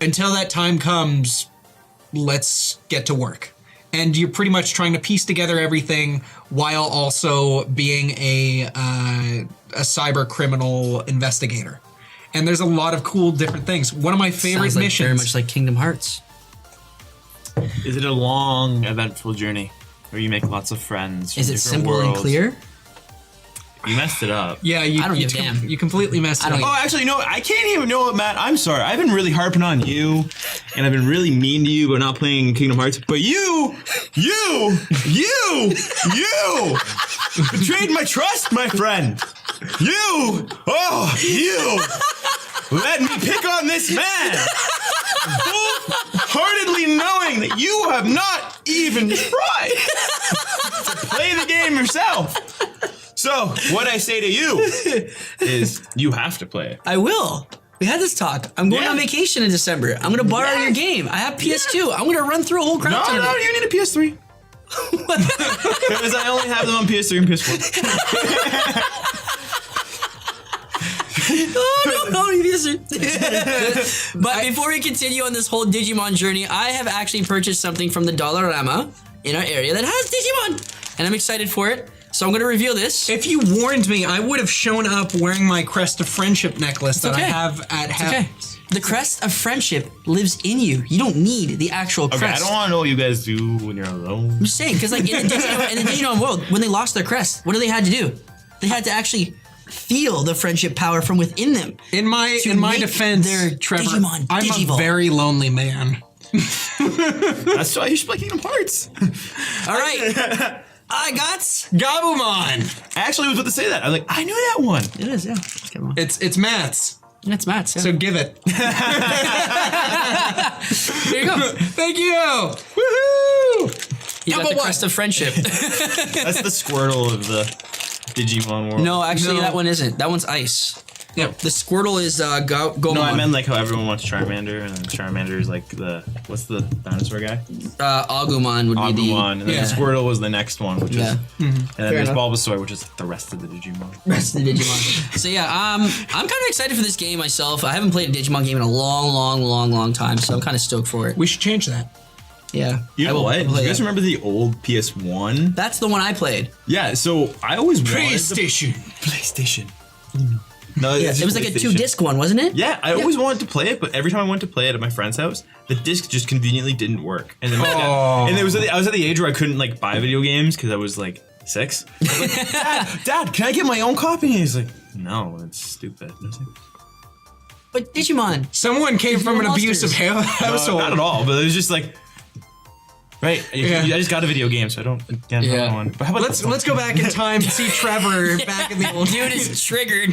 Until that time comes, let's get to work. And you're pretty much trying to piece together everything while also being a cyber criminal investigator. And there's a lot of cool different things. One of my favorite missions... very much like Kingdom Hearts. Is it a long, eventful journey where you make lots of friends? Is it simple and clear? You messed it up. Yeah, I don't give a damn. You completely messed it up. Oh, actually, no, I can't even know it, Matt. I'm sorry. I've been really harping on you, and I've been really mean to you about not playing Kingdom Hearts. But you betrayed my trust, my friend. You let me pick on this man, wholeheartedly knowing that you have not even tried to play the game yourself. So, what I say to you is you have to play it. I will. We had this talk. I'm going on vacation in December. I'm going to borrow your game. I have PS2. I'm going to run through a whole crowd. No, you need a PS3. Because I only have them on PS3 and PS4. No, But before we continue on this whole Digimon journey, I have actually purchased something from the Dollarama in our area that has Digimon, and I'm excited for it. So I'm going to reveal this. If you warned me, I would have shown up wearing my Crest of Friendship necklace that I have at okay. The Crest of Friendship lives in you. You don't need the actual crest. Okay, I don't want to know what you guys do when you're alone. I'm just saying, because like in the Digimon world, when they lost their crest, what do they had to do? They had to actually feel the friendship power from within them. In my defense, Trevor, Digimon I'm Digivolve. a very lonely man. That's why you should play Kingdom Hearts. All right. I got Gabumon. I actually was about to say that. I was like, I knew that one. It is, yeah. It's Matt's. It's Matt's, yeah. So give it. There you go. Thank you. Woohoo! You got the Crest of Friendship. That's the Squirtle of the Digimon world. No, actually, that one isn't. That one's ice. Yeah. The Squirtle is Gomamon. No, I meant like how everyone wants Charmander, and then Charmander is like what's the dinosaur guy? Agumon would be the... Agumon, and then the Squirtle was the next one, which is... And then there's Bulbasaur, which is the rest of the Digimon. So yeah, I'm kind of excited for this game myself. I haven't played a Digimon game in a long time, so I'm kind of stoked for it. We should change that. Yeah. You know what? Do play you guys that. remember the old PS1? That's the one I played. Yeah, so I always wanted PlayStation. PlayStation. No, Yeah, it's it was like a PlayStation. 2-disc one, wasn't it? Yeah, I always wanted to play it, but every time I went to play it at my friend's house, the disc just conveniently didn't work. And then and I was at the age where I couldn't like buy video games because I was like 6. I was like, Dad, can I get my own copy? And he's like, no, it's stupid. And I was like, But Digimon. Someone came from an Monsters. abusive household. not at all, but it was just like, right, Yeah. I just got a video game, so I don't get Yeah. one. But how about Let's go back in time and see Trevor back in the old Dude is triggered.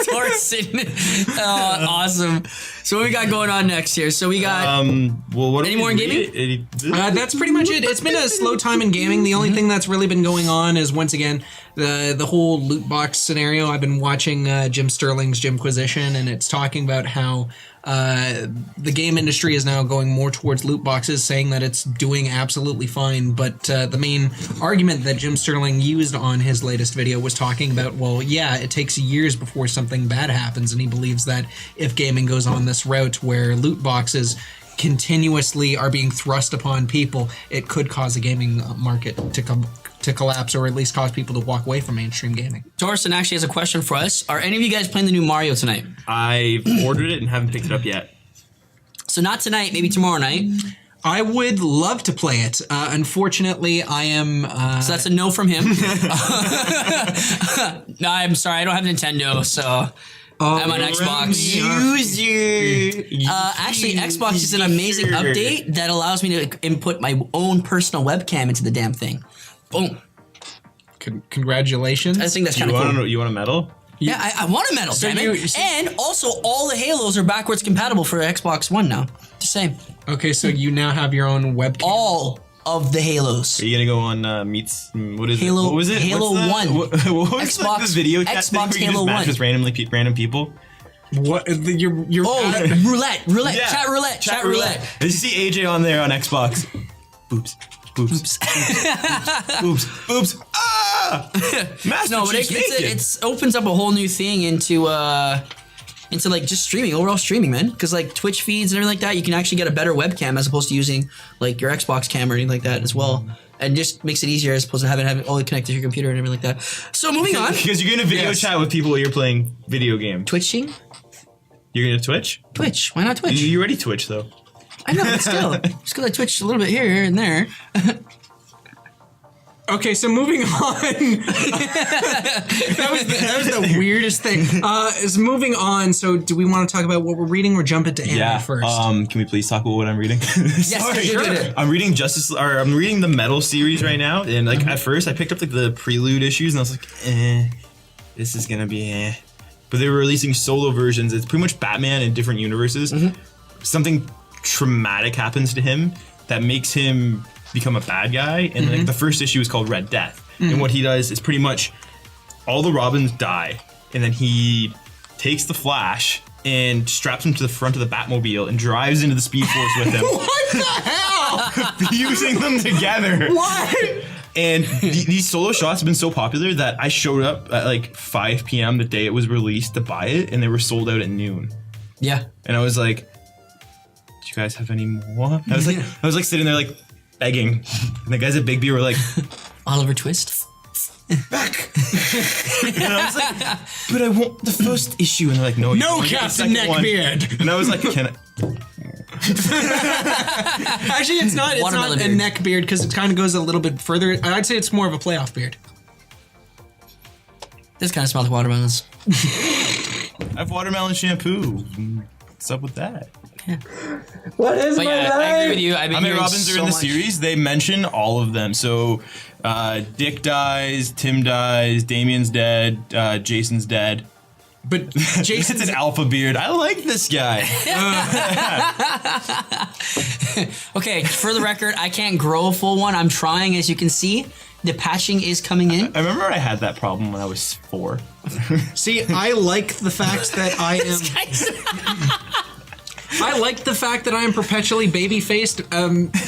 Torsten. Oh, awesome. So what we got going on next here? So we got well, what Any more in gaming? That's pretty much it. It's been a slow time in gaming. The only thing that's really been going on is once again the whole loot box scenario. I've been watching Jim Sterling's Jimquisition, and it's talking about how the game industry is now going more towards loot boxes, saying that it's doing absolutely fine. But the main argument that Jim Sterling used on his latest video was talking about, well, yeah, it takes years before something bad happens, and he believes that if gaming goes on this route where loot boxes continuously are being thrust upon people, it could cause the gaming market to collapse, or at least cause people to walk away from mainstream gaming. Torsten actually has a question for us. Are any of you guys playing the new Mario tonight? I've ordered it and haven't picked it up yet. So not tonight, maybe tomorrow night. I would love to play it. Unfortunately, I am. So that's a no from him. No, I'm sorry, I don't have Nintendo, so I'm on Xbox. Actually, Xbox is an amazing update that allows me to input my own personal webcam into the damn thing. Boom. Congratulations. I think that's kind of cool. You want a medal? Yeah, I want a medal, So damn it. And also, all the Halos are backwards compatible for Xbox One now. Just saying. Okay, so you now have your own webcam. All of the Halos. Are you gonna go on Meets? What is Halo- it? What was it? Halo What's the- 1. What was Xbox- like the video chat thing Xbox where you Halo just match 1. with random people? What? You're Oh, roulette, Yeah. chat roulette. Did you see AJ on there on Xbox? Oops. Oops. Ah! Master No, but Chief's naked. it opens up a whole new thing into like just streaming, overall streaming, man. Because like Twitch feeds and everything like that, you can actually get a better webcam as opposed to using like your Xbox cam or anything like that as well. And just makes it easier as opposed to having all connected to your computer and everything like that. So moving on. Because you're gonna video Yes. chat with people while you're playing video games. Twitching? You're gonna Twitch? Twitch. Why not Twitch? You already Twitch though. I know, but still. Just because I twitched a little bit here and there. Okay, so moving on. that was the weirdest thing. Is moving on. So, do we want to talk about what we're reading, or jump into anime first? Can we please talk about what I'm reading? Yes, sure. I'm reading I'm reading the Metal series right now, and like at first I picked up like the prelude issues, and I was like, this is gonna be But they were releasing solo versions. It's pretty much Batman in different universes. Something traumatic happens to him that makes him become a bad guy, and like the first issue is called Red Death. And what he does is pretty much all the Robins die, and then he takes the Flash and straps him to the front of the Batmobile and drives into the Speed Force with him. What the hell? Fusing them together. What? And these solo shots have been so popular that I showed up at like 5 p.m. the day it was released to buy it, and they were sold out at noon. Yeah. And I was like, "Do you guys have any more?" I was like sitting there like begging, and the guys at Big B were like, Oliver Twist. "Back!" And I was like, "But I want the first issue," and they're like, "No, you No, don't get the Captain second one." Neckbeard. And I was like, "Can I?" Actually, it's not Watermelon a beard. neck beard because it kind of goes a little bit further. I'd say it's more of a playoff beard. This kind of smells like watermelons. I have watermelon shampoo. What's up with that? What is But yeah, I agree with you. I've been How many hearing Robins are so in the much. series? They mention all of them. So Dick dies, Tim dies, Damien's dead, Jason's dead. But Jason's an alpha beard. I like this guy. Okay, for the record, I can't grow a full one. I'm trying, as you can see. The patching is coming in. I remember I had that problem when I was 4. see, I like the fact that I am. I like the fact that I am perpetually baby-faced.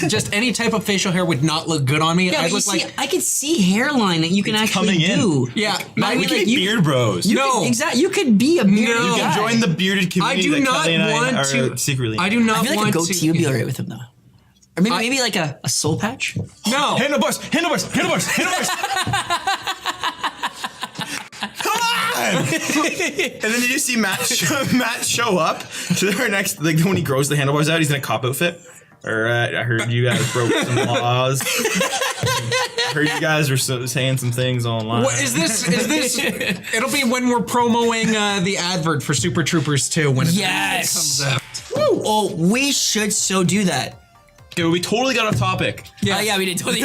Just any type of facial hair would not look good on me. Yeah, I'd but you look see, like I can see hairline that you can actually coming in. do. yeah. I We mean, can like, be you- beard bros. No. Exactly. You could be a bearded No. You guy. can join the bearded community. I do that not Kelly and I want are to secretly. I do not I feel like want a goatee to. would be alright with him though. Or maybe like a soul patch. No. Handlebars. Come on! And then you just see Matt show up to our next, like when he grows the handlebars out, he's in a cop outfit. Alright, I heard you guys broke some laws. Heard you guys were saying some things online. What is this? Is this? It'll be when we're promoting the advert for Super Troopers 2 when it Yes. comes out. Woo. Oh, we should so do that. Okay, we totally got off topic. Yeah, we did totally.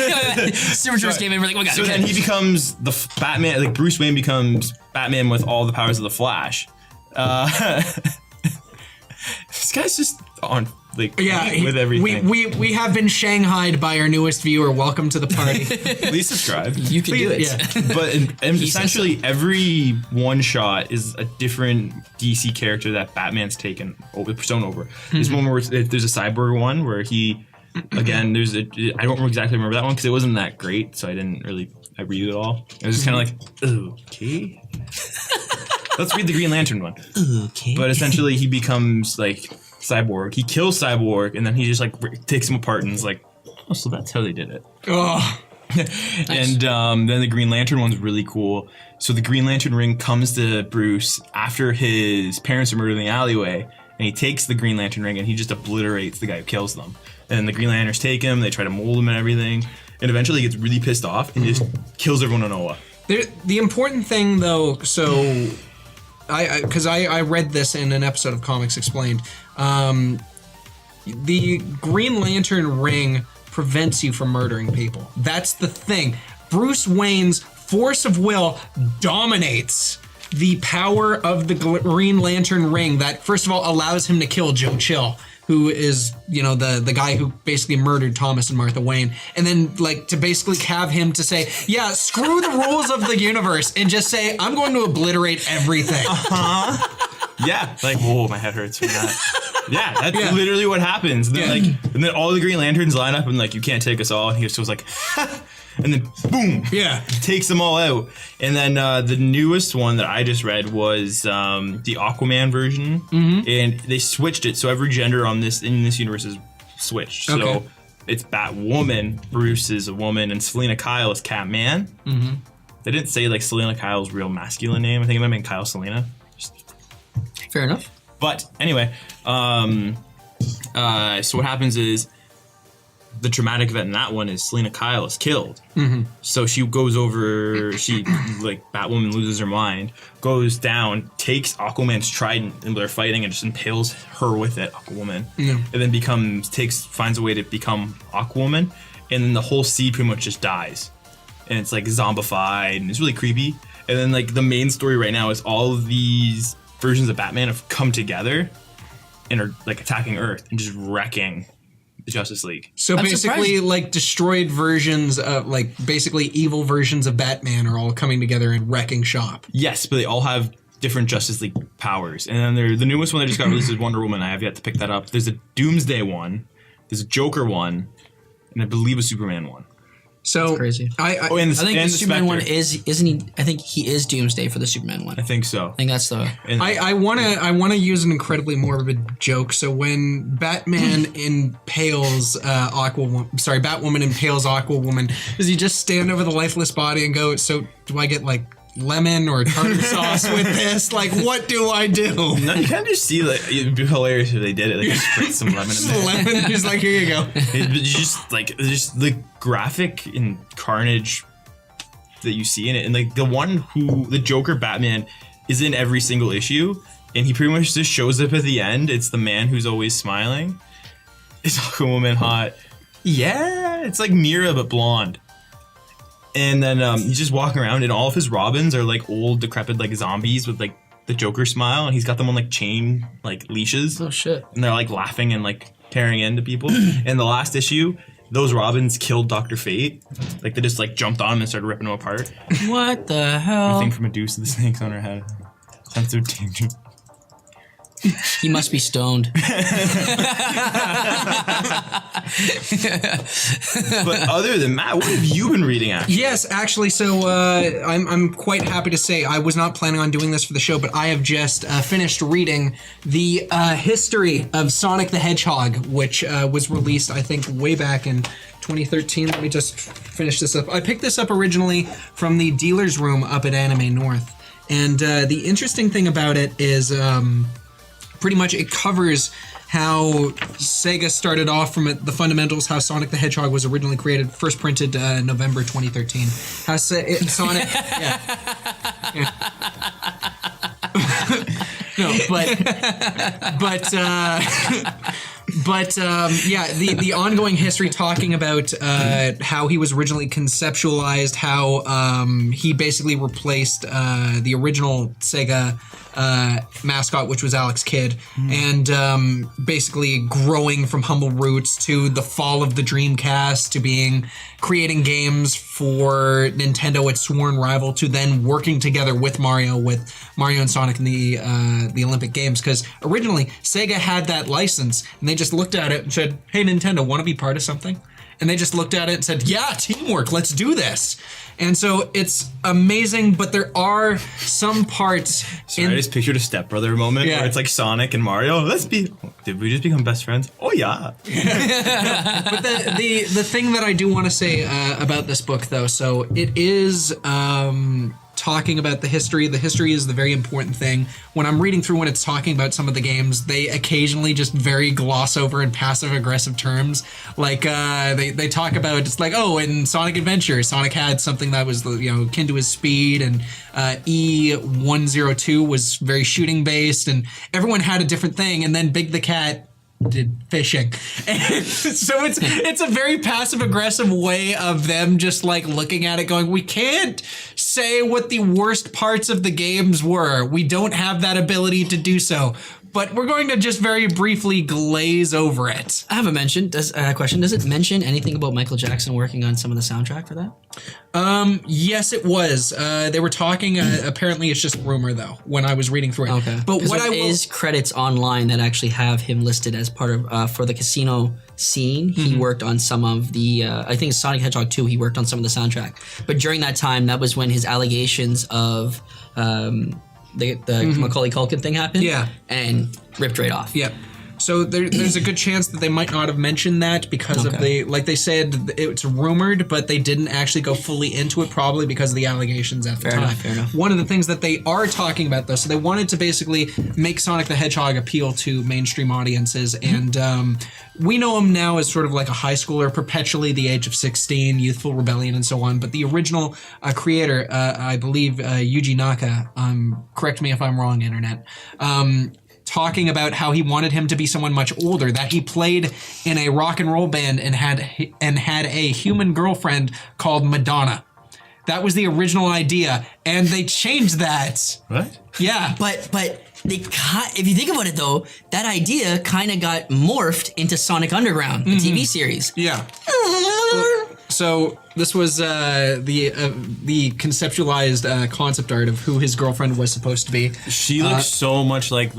Super Troopers came in. We're like, we got So then he becomes the Batman, like Bruce Wayne becomes Batman with all the powers of the Flash. This guy's just on, like, Yeah, with everything. we have been shanghaied by our newest viewer. Welcome to the party. Please subscribe. You can do it. Yeah. But essentially, every one shot is a different DC character that Batman's taken persona over. There's one where there's a cyborg one where he, again, I don't exactly remember that one because it wasn't that great, so I read it all. I was just kind of like, okay. Let's read the Green Lantern one. Okay. But essentially, he becomes like Cyborg. He kills Cyborg, and then he just like takes him apart and is like, oh, so that's how they did it. Oh, And then the Green Lantern one's really cool. So the Green Lantern ring comes to Bruce after his parents are murdered in the alleyway, and he takes the Green Lantern ring and he just obliterates the guy who kills them. And the Green Lanterns take him, they try to mold him and everything, and eventually he gets really pissed off and he just kills everyone on Oa. the important thing though. So, because I read this in an episode of Comics Explained. The Green Lantern ring prevents you from murdering people. That's the thing. Bruce Wayne's force of will dominates the power of the Green Lantern ring that, first of all, allows him to kill Joe Chill, who is, the guy who basically murdered Thomas and Martha Wayne. And then, like, to basically have him to say, yeah, screw the rules of the universe and just say, I'm going to obliterate everything. Yeah, like, whoa, my head hurts from that. Yeah, that's literally what happens. And then, and then all the Green Lanterns line up and like, you can't take us all. And he just was like, and then boom, takes them all out. And then the newest one that I just read was the Aquaman version, and they switched it so every gender in this universe is switched. Okay. So it's Batwoman, Bruce is a woman, and Selena Kyle is Catman. They didn't say like Selena Kyle's real masculine name. I think it might have been Kyle Selena. Fair enough. But anyway, so what happens is the traumatic event in that one is Selena Kyle is killed. So she goes over, Batwoman loses her mind, goes down, takes Aquaman's trident, and they're fighting and just impales her with it, Aquawoman, and then finds a way to become Aquawoman, and then the whole sea pretty much just dies. And it's like zombified, and it's really creepy. And then like the main story right now is all of these versions of Batman have come together and are like attacking Earth and just wrecking the Justice League. So I'm basically, surprised. like destroyed versions of, like basically evil versions of Batman are all coming together and wrecking shop. Yes, but they all have different Justice League powers. And then the newest one that just got released is Wonder Woman. I have yet to pick that up. There's a Doomsday one, there's a Joker one, and I believe a Superman one. So That's crazy. I Oh, and I think the and Superman one Spectre. isn't he? I think he is Doomsday for the Superman one. I think so. I think that's the. And I wanna use an incredibly morbid joke. So when Batman impales Batwoman impales Aquawoman, does he just stand over the lifeless body and go, so do I get like lemon or tartar sauce with this? Like, what do I do? no, you kind of just see like it'd be hilarious if they did it. Like just spritz some lemon in there. Lemon, just like, here you go. It's just the graphic and carnage that you see in it, and like the Joker Batman is in every single issue, and he pretty much just shows up at the end. It's the man who's always smiling. Is Aquawoman hot? Yeah, it's like Mira but blonde. And then he's just walking around, and all of his Robins are like old, decrepit, like zombies with like the Joker smile, and he's got them on like chain, like leashes. Oh shit! And they're like laughing and like tearing into people. In the last issue, those Robins killed Dr. Fate. Like they just like jumped on him and started ripping him apart. What the I hell? think from Medusa, the snakes on her head. Sounds so dangerous. He must be stoned. But other than that, what have you been reading at? Yes, actually, so I'm quite happy to say I was not planning on doing this for the show, but I have just finished reading the history of Sonic the Hedgehog, which was released, I think, way back in 2013. Let me just finish this up. I picked this up originally from the dealer's room up at Anime North, and the interesting thing about it is pretty much it covers how Sega started off from the fundamentals, how Sonic the Hedgehog was originally created, first printed November 2013. How Sonic... yeah. No, the ongoing history talking about how he was originally conceptualized, how he basically replaced the original Sega mascot, which was Alex Kidd, and basically growing from humble roots to the fall of the Dreamcast to creating games for Nintendo, its sworn rival, to then working together with Mario and Sonic in the Olympic Games. Because originally Sega had that license, and they just looked at it and said, "Hey, Nintendo, want to be part of something?" And they just looked at it and said, "Yeah, teamwork, let's do this." And so it's amazing, but there are some parts. I just pictured a stepbrother moment where it's like Sonic and Mario. Did we just become best friends? Oh yeah. But the thing that I do want to say about this book, though, so it is talking about the history. The history is the very important thing. When I'm reading through when it's talking about some of the games, they occasionally just very gloss over in passive aggressive terms. Like they talk about, it's like, oh, in Sonic Adventure, Sonic had something that was akin to his speed, and E102 was very shooting based, and everyone had a different thing. And then Big the Cat did fishing. And so it's a very passive aggressive way of them just like looking at it going, we can't say what the worst parts of the games were. We don't have that ability to do so. But we're going to just very briefly glaze over it. I have a question. Does it mention anything about Michael Jackson working on some of the soundtrack for that? Yes, it was. They were talking. Apparently, it's just rumor though. When I was reading through it, okay. But what there is credits online that actually have him listed as part of for the casino scene. Mm-hmm. He worked on some of the. I think Sonic Hedgehog 2. He worked on some of the soundtrack. But during that time, that was when his allegations of. The Macaulay Culkin thing happened, and ripped right off. Yeah. So there's a good chance that they might not have mentioned that because of like they said, it's rumored, but they didn't actually go fully into it, probably because of the allegations at the time. Fair enough. One of the things that they are talking about, though, so they wanted to basically make Sonic the Hedgehog appeal to mainstream audiences, and we know him now as sort of like a high schooler, perpetually the age of 16, youthful rebellion, and so on. But the original creator, I believe Yuji Naka, correct me if I'm wrong, Internet, talking about how he wanted him to be someone much older, that he played in a rock and roll band and had a human girlfriend called Madonna. That was the original idea, and they changed that. What? Yeah. But if you think about it though, that idea kind of got morphed into Sonic Underground, the TV series. Yeah. So this was the conceptualized concept art of who his girlfriend was supposed to be. She looks so much like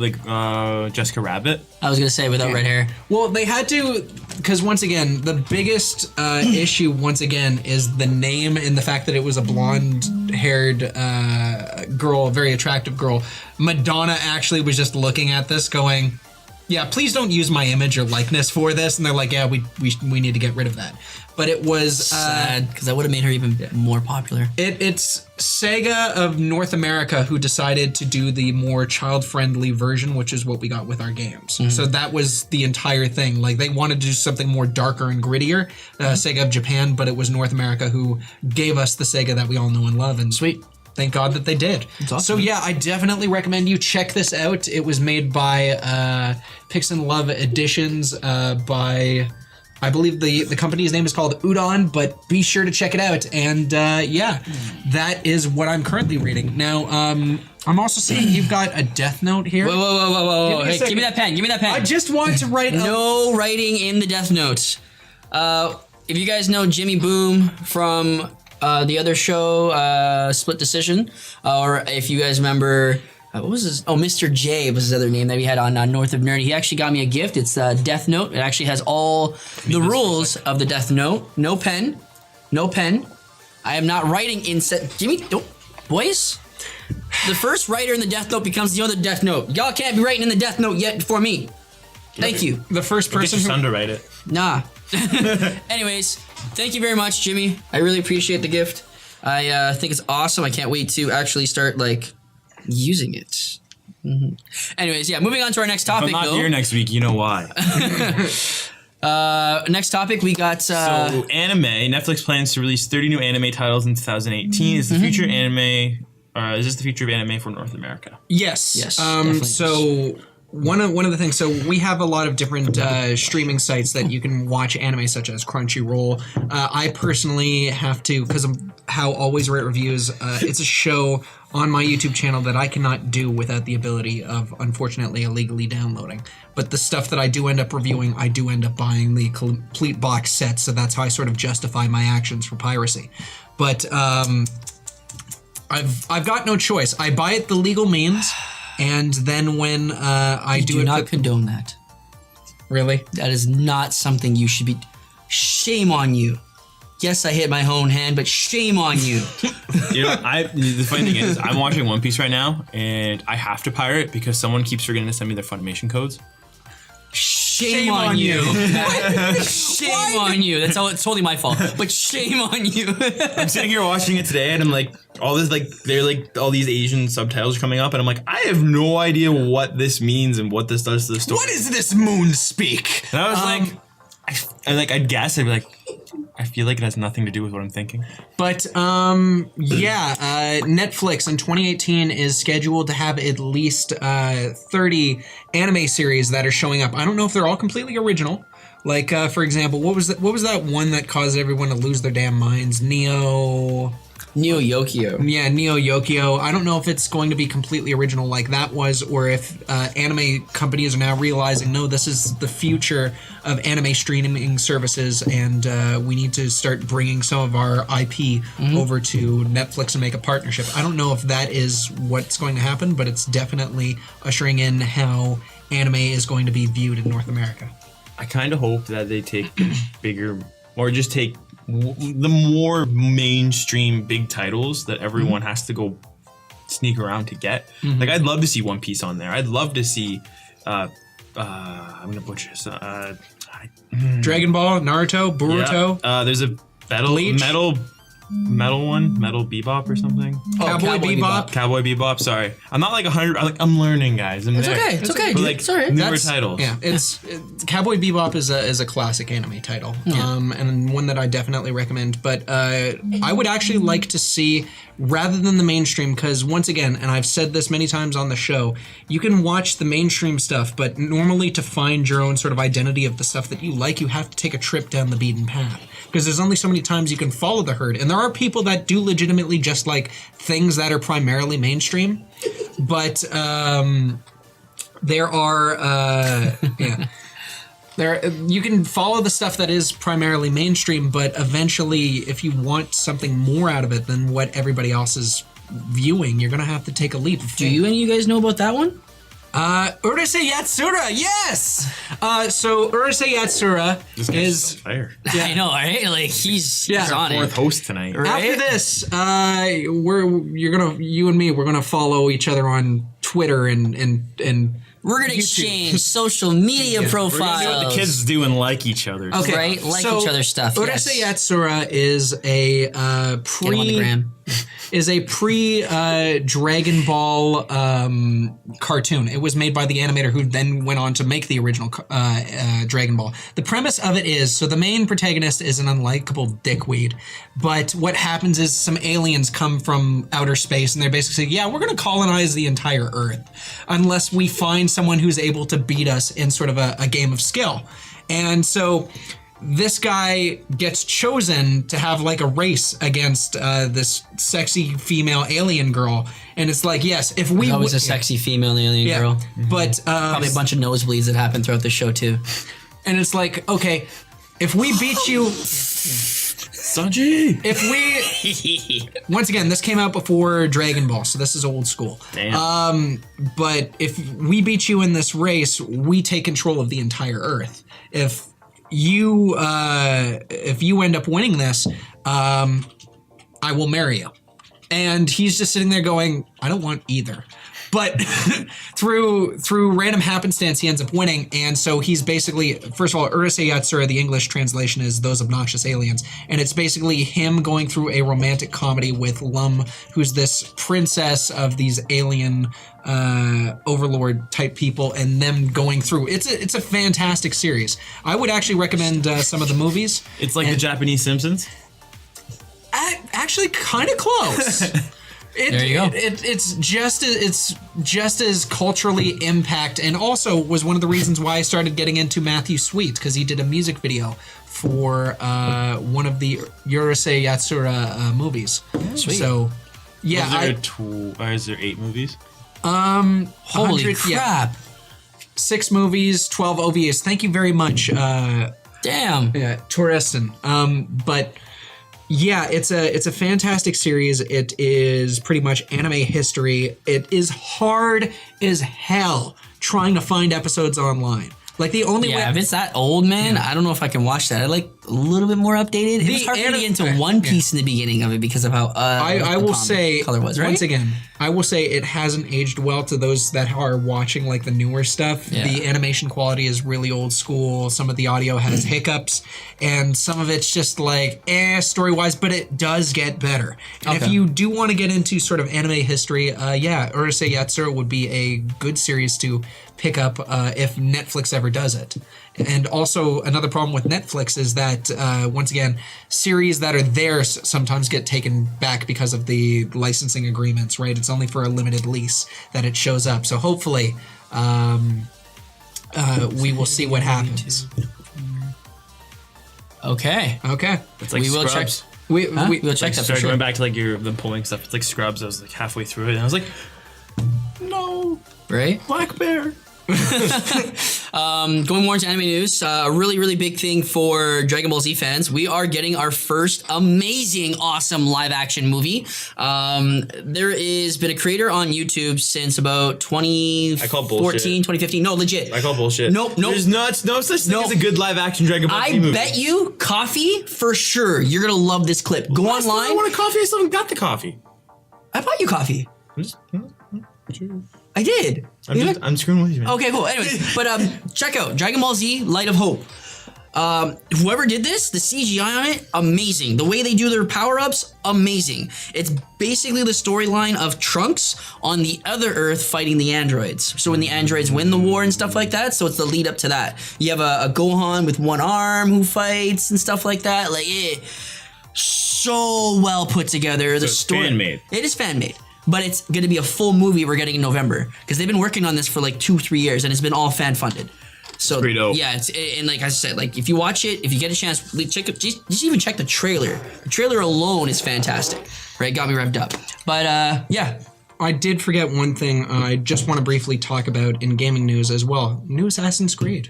Jessica Rabbit. I was gonna say without red hair. Well, they had to, because once again, the biggest issue once again is the name and the fact that it was a blonde-haired girl, a very attractive girl. Madonna actually was just looking at this, going, "Yeah, please don't use my image or likeness for this." And they're like, "Yeah, we need to get rid of that." But it was sad because that would have made her even more popular. It's Sega of North America who decided to do the more child-friendly version, which is what we got with our games. Mm-hmm. So that was the entire thing. Like they wanted to do something more darker and grittier. Sega of Japan, but it was North America who gave us the Sega that we all know and love. And sweet. Thank God that they did. Awesome. So yeah, I definitely recommend you check this out. It was made by Pix and Love Editions by, I believe the company's name is called Udon, but be sure to check it out. And that is what I'm currently reading. Now, I'm also seeing you've got a Death Note here. Whoa. Hey, give me that pen. I just want to write No writing in the Death Notes. If you guys know Jimmy Boom from the other show, Split Decision, or if you guys remember what was his? Oh, Mr. J was his other name that we had on North of Nerdy. He actually got me a gift. It's Death Note. It actually has all the rules of the Death Note. No pen. I am not writing in set. Jimmy, don't, boys. The first writer in the Death Note becomes the other Death Note. Y'all can't be writing in the Death Note yet before me. Thank you. The first Get person your who son to write it. Nah. Anyways, thank you very much, Jimmy. I really appreciate the gift. I think it's awesome. I can't wait to actually start using it. Anyways, yeah, moving on to our next If I'm topic. not though. here next week, you know why. Next topic, we got. So anime. Netflix plans to release 30 new anime titles in 2018. Is the future anime? Is this the future of anime for North America? Yes. definitely. So one of the things. So we have a lot of different streaming sites that you can watch anime, such as Crunchyroll. I personally have to, because of how Always Write Reviews. It's a show on my YouTube channel that I cannot do without the ability of, unfortunately, illegally downloading. But the stuff that I do end up reviewing, I do end up buying the complete box set. So that's how I sort of justify my actions for piracy. But I've got no choice. I buy it the legal means, and then when I do do it, not condone that. really. That is not something you should be. Shame on you. Yes, I hit my own hand, but shame on you. You know, the funny thing is, I'm watching One Piece right now, and I have to pirate because someone keeps forgetting to send me their Funimation codes. Shame on you. Shame on you. That's all. It's totally my fault. But shame on you. I'm sitting here watching it today, and I'm like, all this all these Asian subtitles are coming up, and I'm like, I have no idea what this means and what this does to the story. What is this moon speak? And I was I'd guess, I'd be like, I feel like it has nothing to do with what I'm thinking. But Netflix in 2018 is scheduled to have at least 30 anime series that are showing up. I don't know if they're all completely original. Like, for example, what was that one that caused everyone to lose their damn minds? Neo Yokio. Yeah, Neo Yokio. I don't know if it's going to be completely original like that was, or if anime companies are now realizing, no, this is the future of anime streaming services, and we need to start bringing some of our IP over to Netflix and make a partnership. I don't know if that is what's going to happen, but it's definitely ushering in how anime is going to be viewed in North America. I kind of hope that they take bigger, or just take the more mainstream big titles that everyone has to go sneak around to get. Like, I'd love to see One Piece on there. I'd love to see I'm gonna butcher this. Dragon Ball, Naruto, Boruto. Yeah. There's a Bleach? metal Bebop or something. Cowboy Bebop. Cowboy Bebop. Sorry, I'm not like 100. I'm learning, guys. It's okay. It's okay. But, Dude. like, It's all right. newer titles. Yeah, Cowboy Bebop is a classic anime title, and one that I definitely recommend. But I would actually like to see, rather than the mainstream, because once again, and I've said this many times on the show, you can watch the mainstream stuff, but normally to find your own sort of identity of the stuff that you like, you have to take a trip down the beaten path. Because there's only so many times you can follow the herd. And there are people that do legitimately just like things that are primarily mainstream. But there are, you can follow the stuff that is primarily mainstream, but eventually if you want something more out of it than what everybody else is viewing, you're going to have to take a leap. Do any of you guys know about that one? Urusei Yatsura, yes! So Urusei Yatsura This guy's is... so fire. I know, right? Like he's on Fourth it. host tonight. Right? After this, you and me, we're gonna follow each other on Twitter and We're gonna YouTube. exchange social media We're profiles. gonna see what the kids do and like each other. Okay. Right? Like each other's stuff, Urusei yes. Yatsura is a Get him on the gram. pre Dragon Ball cartoon. It was made by the animator who then went on to make the original Dragon Ball. The premise of it is, so the main protagonist is an unlikable dickweed, but what happens is some aliens come from outer space and they're basically saying, yeah, we're going to colonize the entire Earth unless we find someone who's able to beat us in sort of a game of skill. And so this guy gets chosen to have like a race against this sexy female alien girl, and it's like, yes, if we Always a sexy female alien girl. but Probably a bunch of nosebleeds that happen throughout the show too. and it's like, okay, if we beat you, Sanji! If we once again, this came out before Dragon Ball, so this is old school. Damn. But if we beat you in this race, we take control of the entire Earth. If you end up winning this, I will marry you. And he's just sitting there going, I don't want either. But through random happenstance, he ends up winning. And so he's basically, first of all, Urusei Yatsura, the English translation is those obnoxious aliens. And it's basically him going through a romantic comedy with Lum, who's this princess of these alien overlord type people, and them going through. It's a fantastic series. I would actually recommend some of the movies. It's like the Japanese Simpsons? Actually, kind of close. There you go. It's just as culturally impact, and also was one of the reasons why I started getting into Matthew Sweet, because he did a music video for one of the Urusei Yatsura movies. Sweet. So, yeah, Is there 8 movies? Holy crap. 6 movies, 12 OVAs. Thank you very much. Damn. Yeah, Torreston. But yeah, it's a fantastic series. It is pretty much anime history. It is hard as hell trying to find episodes online. Like the only way. Yeah, if it's that old, man, I don't know if I can watch that. I like a little bit more updated. It was hard for me to get into One Piece in the beginning of it because of how I will say color was, right? Once again, I will say it hasn't aged well to those that are watching like the newer stuff. Yeah. The animation quality is really old school. Some of the audio has hiccups, and some of it's just like story wise, but it does get better. And if you do want to get into sort of anime history, Urusei Yatsura would be a good series to pick up if Netflix ever does it. And also another problem with Netflix is that once again, series that are there sometimes get taken back because of the licensing agreements, right? It's only for a limited lease that it shows up. So hopefully we will see what happens. Okay. It's like We will Scrubs. check. We We'll check that for Sorry, sure. going back to like them pulling stuff. It's like Scrubs. I was like halfway through it, and I was like, no, Right? Black Bear. Going more into anime news, a really, really big thing for Dragon Ball Z fans. We are getting our first amazing, awesome live action movie. There has been a creator on YouTube since about 2014, 2015. No, legit. I call bullshit. Nope. There's no such thing as a good live action Dragon Ball Z I movie. bet you, Coffee, for sure, you're going to love this clip. Go I online. want a coffee. I still haven't got the coffee. I bought you coffee. I did. I'm screwing with you, man. Okay, cool. Anyways, but check out Dragon Ball Z Light of Hope. Whoever did this, the CGI on it, amazing. The way they do their power-ups, amazing. It's basically the storyline of Trunks on the other Earth fighting the androids. So when the androids win the war and stuff like that, so it's the lead up to that. You have a Gohan with one arm who fights and stuff like that. Like, so well put together. The it's story, fan-made. It is fan-made. But it's going to be a full movie we're getting in November because they've been working on this for like 2-3 years and it's been all fan funded. So pretty dope. yeah, and like I said, like if you watch it, if you get a chance, check it. Just even check the trailer. The trailer alone is fantastic. Right, got me revved up. But yeah, I did forget one thing I just want to briefly talk about in gaming news as well. New Assassin's Creed.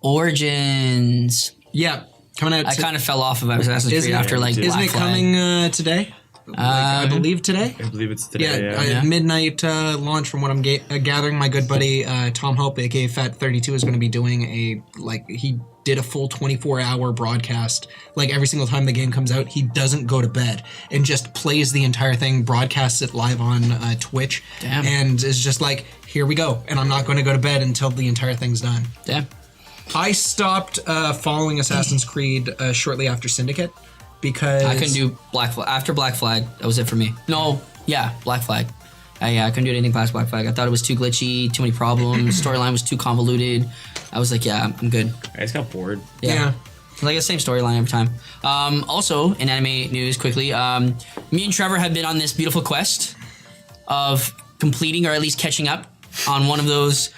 Origins. Yeah, coming out. I kind of fell off of Assassin's Creed after like Isn't Black it Flag. coming today? I believe today. I believe it's today. Yeah. Midnight launch. From what I'm gathering, my good buddy Tom Hope, aka Fat32, is going to be doing he did a full 24-hour broadcast. Like every single time the game comes out, he doesn't go to bed and just plays the entire thing, broadcasts it live on Twitch, Damn. and is just like, here we go. And I'm not going to go to bed until the entire thing's done. Yeah. I stopped following Assassin's Creed shortly after Syndicate. Because I couldn't do Black Flag. After Black Flag, that was it for me. No, yeah, Black Flag. I couldn't do anything past Black Flag. I thought it was too glitchy, too many problems, storyline was too convoluted. I was like, yeah, I'm good. I just got bored. Yeah. Like the same storyline every time. Also, in anime news, quickly, me and Trevor have been on this beautiful quest of completing or at least catching up on one of those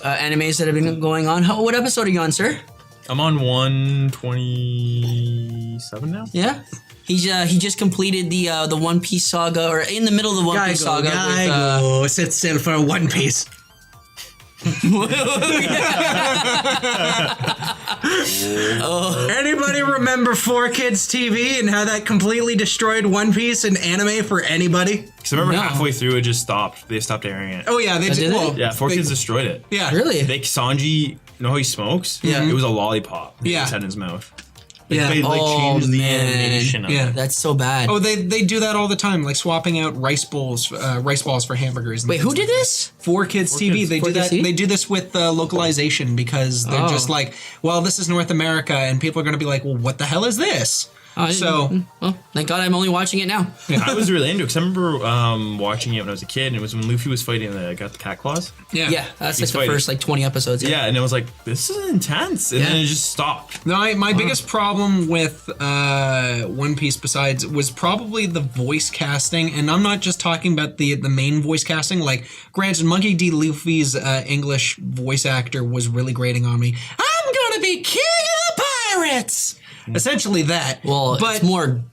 animes that have been going on. What episode are you on, sir? I'm on 127 now. Yeah. He just completed the One Piece saga, or in the middle of the One Piece saga. Sit still for One Piece. Anybody remember 4Kids TV and how that completely destroyed One Piece and anime for anybody? Because I remember No. halfway through it just stopped. They stopped airing it. Oh yeah, they did did. they? Well, Yeah, 4Kids destroyed it. yeah, Really? They Sanji, you know how he smokes? Yeah. It was a lollipop. He Yeah. just had in his mouth. Yeah. They like Oh, changed the man. animation of Yeah. it. That's so bad. Oh, they do that all the time, like swapping out rice balls for hamburgers. And Wait, who did this? 4Kids TV. Kids. They do 4Kids that. TV? They do this with localization because they're Oh. just like, well, this is North America, and people are going to be like, well, what the hell is this? So well, thank God I'm only watching it now. I was really into it because I remember watching it when I was a kid, and it was when Luffy was fighting got the cat claws. yeah, Yeah, that's like He's the fighting. first like 20 episodes. Yeah, and I was like, this is intense, and then Yeah. it just stopped. No, my biggest problem with One Piece besides was probably the voice casting, and I'm not just talking about the main voice casting. Like, granted, Monkey D. Luffy's English voice actor was really grating on me. I'm gonna be king of the pirates. Essentially that. Well, but it's more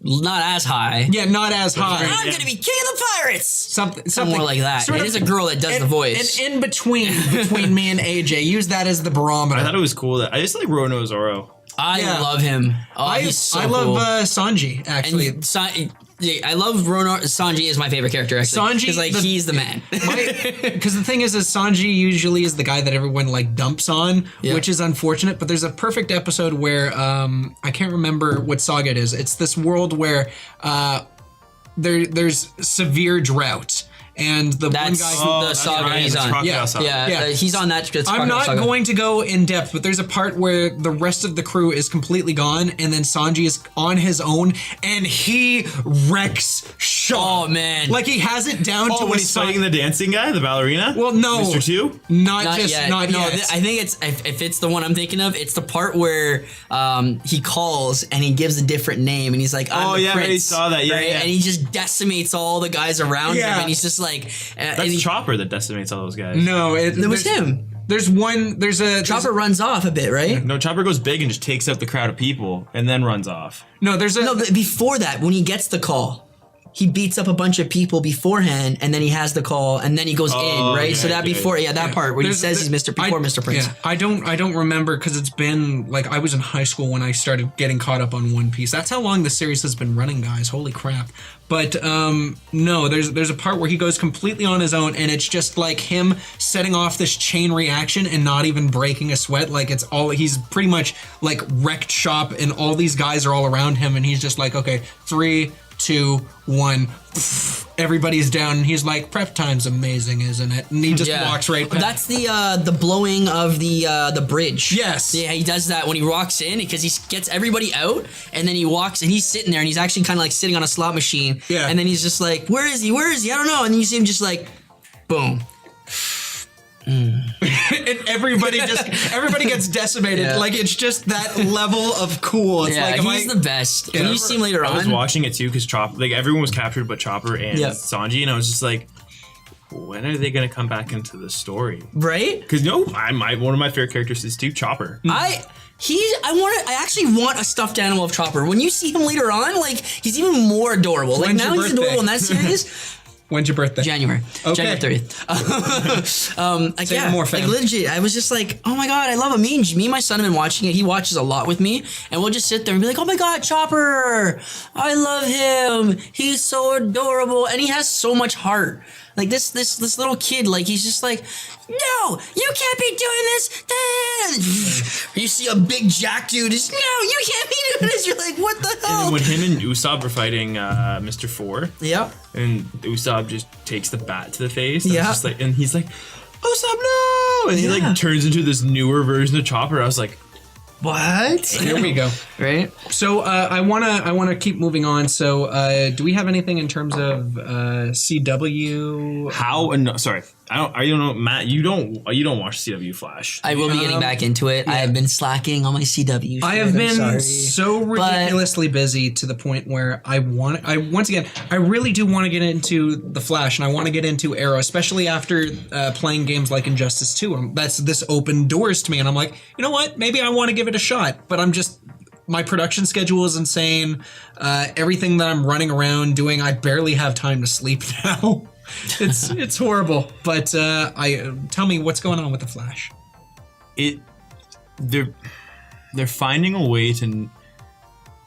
not as high. yeah, not as high. I'm gonna be king of the pirates. Something More like that. sort It of- is a girl that does the voice. And in between me and AJ, use that as the barometer. I thought it was cool that I just like Rono Zoro. I Yeah. love him. Oh, I he's so love cool. Sanji actually. And yeah, I love Rono. Sanji is my favorite character actually. Sanji, because like he's the man. Because the thing is Sanji usually is the guy that everyone like dumps on, Yeah. which is unfortunate. But there's a perfect episode where I can't remember what saga it is. It's this world where there's severe drought, and the That's one guy. the that's saga right, he's that's on. Crocodile Yeah, Saga. Yeah, Yeah. he's on that. I'm not saga. going to go in depth, but there's a part where the rest of the crew is completely gone, and then Sanji is on his own, and he wrecks shop. Oh man, Like he has it down to Oh, when a he's sci- fighting the dancing guy, the ballerina? Well, no. Mr. Two? Not not just yet. not no, yet. I think it's if it's the one I'm thinking of, it's the part where he calls and he gives a different name and he's like, I'm Oh, the yeah, I already prince, saw that. Yeah, right? yeah. And he just decimates all the guys around Yeah. him and he's just like, and That's he, Chopper that decimates all those guys. No, it was there's- him. There's one. There's a Chopper runs off a bit, right? No, Chopper goes big and just takes out the crowd of people and then runs off. No, there's a. No, but before that, when he gets the call, he beats up a bunch of people beforehand, and then he has the call, and then he goes in, right? okay, so that okay. before, that part where he There's- says he's Mr. Mr. Prince. Yeah, I don't remember because it's been like I was in high school when I started getting caught up on One Piece. That's how long the series has been running, guys. Holy crap! But no, there's a part where he goes completely on his own, and it's just like him setting off this chain reaction and not even breaking a sweat. Like it's all he's pretty much like wrecked shop, and all these guys are all around him, and he's just like, okay, 3, 2, 1. Everybody's down, and he's like, "Prep time's amazing, isn't it?" And he just walks right past. That's the blowing of the bridge. Yes. Yeah, he does that when he walks in because he gets everybody out, and then he walks and he's sitting there and he's actually kind of like sitting on a slot machine. Yeah. And then he's just like, "Where is he? Where is he? I don't know." And then you see him just like, boom. and everybody gets decimated. Yeah. Like it's just that level of cool. It's Yeah, like he's the best. When you see him later I was on, watching it too because Chopper, like everyone was captured but Chopper and Yeah. Sanji, and I was just like, when are they going to come back into the story? right? Because one of my favorite characters is too Chopper. I actually want a stuffed animal of Chopper. When you see him later on, like he's even more adorable. Like When's now your he's birthday? adorable in that series. When's your birthday? January. Okay. January 30th. Like, Say yeah, more, like fam. legit. I was just like, oh my god, I love him. Me and my son have been watching it. He watches a lot with me, and we'll just sit there and be like, oh my god, Chopper, I love him. He's so adorable, and he has so much heart. Like this little kid, like he's just like, no, you can't be doing this. You see a big jack dude, is no, you can't be doing this. You're like, what the And hell? then when him and Usopp were fighting Mr. Four, Yep. and Usopp just takes the bat to the face, and Yeah. it's just like, and he's like, Usopp, no! And he Yeah. like turns into this newer version of Chopper. I was like, What? Here we go. Right? So I wanna keep moving on. So do we have anything in terms of CW? how? And sorry, I don't know, Matt. You don't watch CW Flash. I will be getting back into it. I have been slacking on my CW. I shit. have I'm been sorry. so ridiculously busy to the point where I really do want to get into The Flash, and I want to get into Arrow, especially after playing games like Injustice 2. This opened doors to me, and I'm like, you know what? Maybe I want to give it a shot, but my production schedule is insane. Everything that I'm running around doing, I barely have time to sleep now. It's horrible. But tell me what's going on with the Flash. They're finding a way to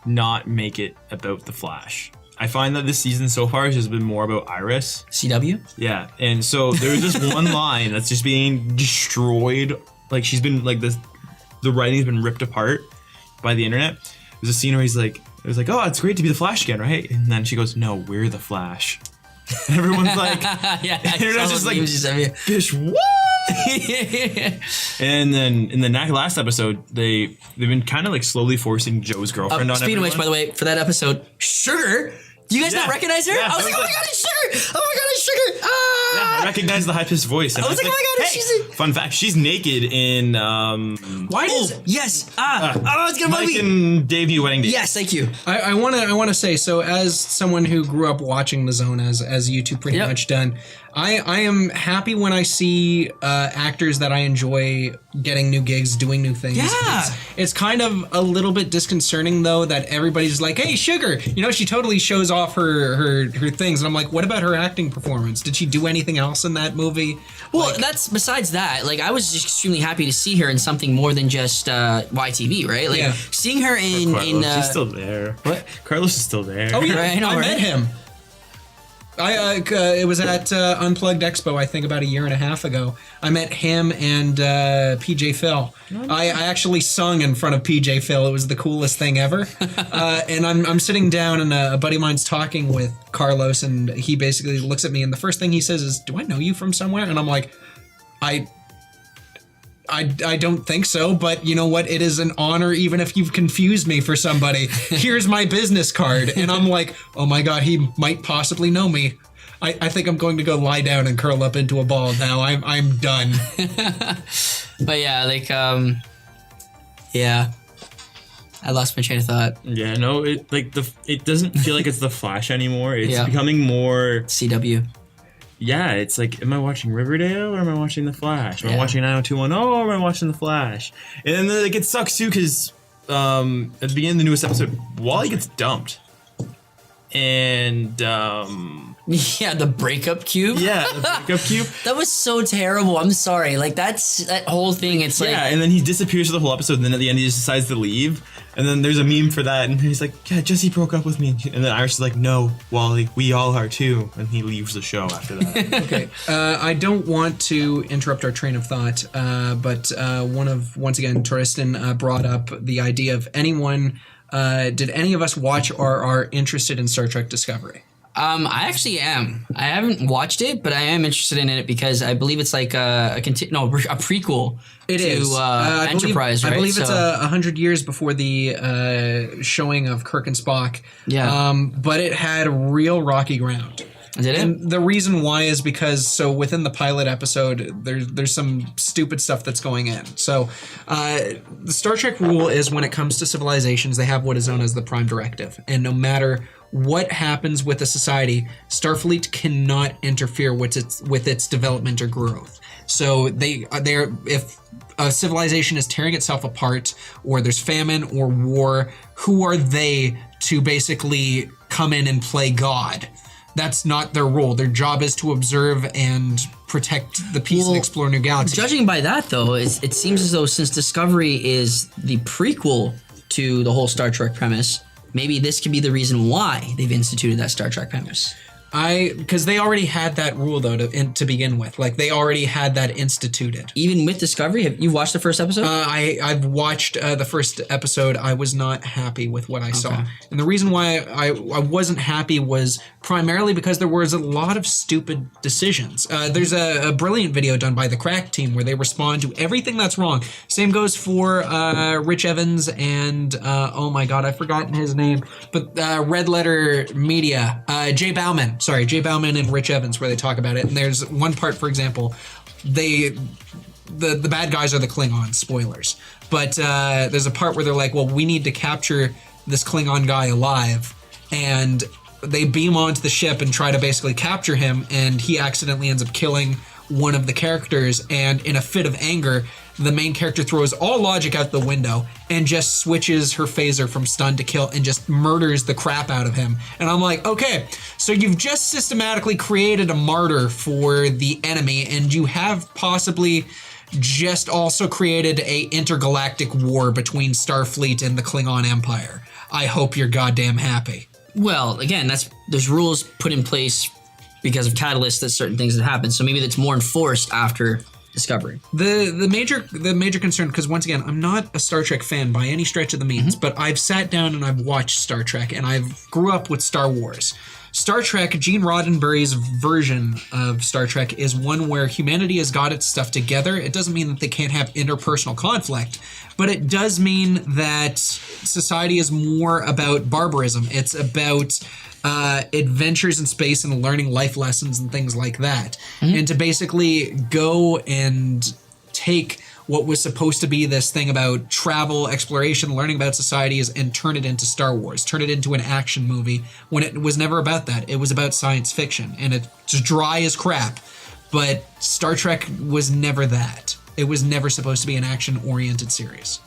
not make it about the Flash. I find that this season so far has just been more about Iris. CW? Yeah, and so there's this one line that's just being destroyed. Like she's been like this, the writing's been ripped apart by the internet. There's a scene where it was like, oh, it's great to be the Flash again, right? And then she goes, no, we're the Flash. And everyone's like, Yeah, internet's just like, bish, what? And then in the last episode, they've been kind of like slowly forcing Joe's girlfriend on speaking of which, by the way, for that episode, Sugar. Do you guys not recognize her? Yeah, I was like, oh my god, it's Sugar! Oh my god, it's Sugar! Ah! Yeah, I recognize the high-pitched voice. And I was like, oh my god, hey, she's... fun fact, she's naked in Why does Yes! It's gonna bug Mike me! and Dave New Wedding Day. Yes, thank you. I want to say, so as someone who grew up watching The Zone as you two pretty much done, I am happy when I see actors that I enjoy getting new gigs, doing new things. Yeah. It's kind of a little bit disconcerting though that everybody's like, hey, Sugar, she totally shows off her things, and I'm like, what about her acting performance? Did she do anything else in that movie? Well, that's besides that. Like, I was just extremely happy to see her in something more than just YTV, right? Like, seeing her in Carlos, she's still there. What? Carlos is still there. Oh yeah, Right, I know, I right? met him. It was at Unplugged Expo, I think about a year and a half ago. I met him and PJ Phil. I actually sung in front of PJ Phil. It was the coolest thing ever. And I'm sitting down, and a buddy of mine's talking with Carlos, and he basically looks at me, and the first thing he says is, "Do I know you from somewhere?" And I'm like, I don't think so, but you know what? It is an honor, even if you've confused me for somebody. Here's my business card. And I'm like, oh my God, he might possibly know me. I think I'm going to go lie down and curl up into a ball now. I'm done. But yeah, like, yeah. I lost my train of thought. Yeah, no, it doesn't feel like it's the Flash anymore. It's Yeah. becoming more. CW. Yeah, it's like, am I watching Riverdale or am I watching The Flash? Am I Yeah. watching 90210 or am I watching The Flash? And then like, it sucks too because at the beginning of the newest episode, Wally gets dumped. And Yeah, the breakup cube. yeah, the breakup cube. That was so terrible. I'm sorry. Like, that whole thing, it's like... Yeah, and then he disappears for the whole episode, and then at the end he just decides to leave. And then there's a meme for that, and he's like, yeah, Jesse broke up with me. And then Iris is like, no, Wally, we all are too. And he leaves the show after that. Okay. I don't want to interrupt our train of thought, but once again, Torsten brought up the idea of did any of us watch or are interested in Star Trek Discovery? I actually am. I haven't watched it, but I am interested in it because I believe it's like a prequel to Enterprise, right? I believe it's 100 years before the showing of Kirk and Spock. Yeah. But it had real rocky ground. Did it? And the reason why is because within the pilot episode, there's some stupid stuff that's going in. So the Star Trek rule is when it comes to civilizations, they have what is known as the Prime Directive. And no matter what happens with a society, Starfleet cannot interfere with its development or growth. So if a civilization is tearing itself apart, or there's famine or war, who are they to basically come in and play God? That's not their role. Their job is to observe and protect the peace and explore new galaxies. Judging by that, though, it seems as though since Discovery is the prequel to the whole Star Trek premise, maybe this could be the reason why they've instituted that Star Trek premise. Because they already had that rule though to begin with. Like they already had that instituted. Even with Discovery, have you watched the first episode? I've watched the first episode. I was not happy with what I saw, and the reason why I wasn't happy was primarily because there was a lot of stupid decisions. There's a brilliant video done by the Crack team where they respond to everything that's wrong. Same goes for Rich Evans and oh my God, I've forgotten his name, but Red Letter Media, Jay Bauman. Sorry, Jay Bauman and Rich Evans, where they talk about it. And there's one part, for example, the bad guys are the Klingons, spoilers. But there's a part where they're like, well, we need to capture this Klingon guy alive. And they beam onto the ship and try to basically capture him. And he accidentally ends up killing one of the characters. And in a fit of anger, the main character throws all logic out the window and just switches her phaser from stun to kill and just murders the crap out of him. And I'm like, okay, so you've just systematically created a martyr for the enemy, and you have possibly just also created a intergalactic war between Starfleet and the Klingon Empire. I hope you're goddamn happy. Well, again, there's rules put in place because of catalysts that certain things that happen. So maybe that's more enforced after Discovery. The major concern, because once again, I'm not a Star Trek fan by any stretch of the means, but I've sat down and I've watched Star Trek, and I've grew up with Star Wars. Star Trek, Gene Roddenberry's version of Star Trek is one where humanity has got its stuff together. It doesn't mean that they can't have interpersonal conflict, but it does mean that society is more about barbarism. It's about adventures in space and learning life lessons and things like that. And to basically go and take what was supposed to be this thing about travel, exploration, learning about societies, and turn it into Star Wars, turn it into an action movie, when it was never about that. It was about science fiction, and it's dry as crap. But Star Trek was never that. It was never supposed to be an action-oriented series.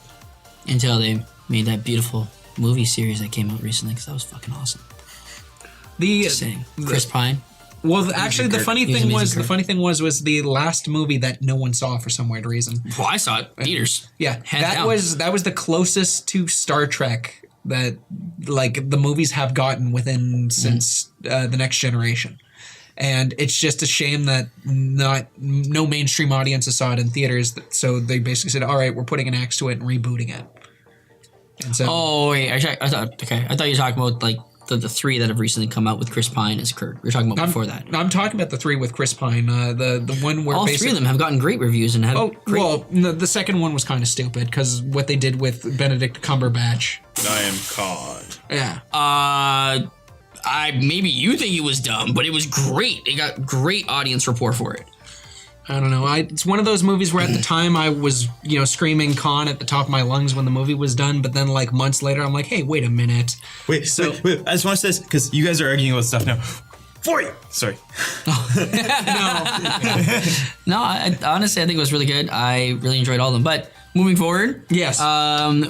Until they made that beautiful movie series that came out recently, because that was fucking awesome. Just saying. Chris Pine. Well, actually, the funny thing was the last movie that no one saw for some weird reason. Well, I saw it theaters. Yeah, Hands down. that was the closest to Star Trek that like the movies have gotten within since the Next Generation, and it's just a shame that no mainstream audiences saw it in theaters. So they basically said, "All right, we're putting an axe to it and rebooting it." And so, oh wait, I thought you were talking about like the three that have recently come out with Chris Pine as Kirk. We're talking about before that. I'm talking about the three with Chris Pine. The one where all three of them have gotten great reviews and have. The second one was kind of stupid because what they did with Benedict Cumberbatch. I am caught. Yeah. Maybe you think it was dumb, but it was great. It got great audience rapport for it. I don't know. It's one of those movies where at the time I was, screaming Khan at the top of my lungs when the movie was done, but then like months later I'm like, hey, wait a minute. Wait. I just want to say this because you guys are arguing about stuff now. Sorry. No, honestly, I think it was really good. I really enjoyed all of them. But moving forward, yes.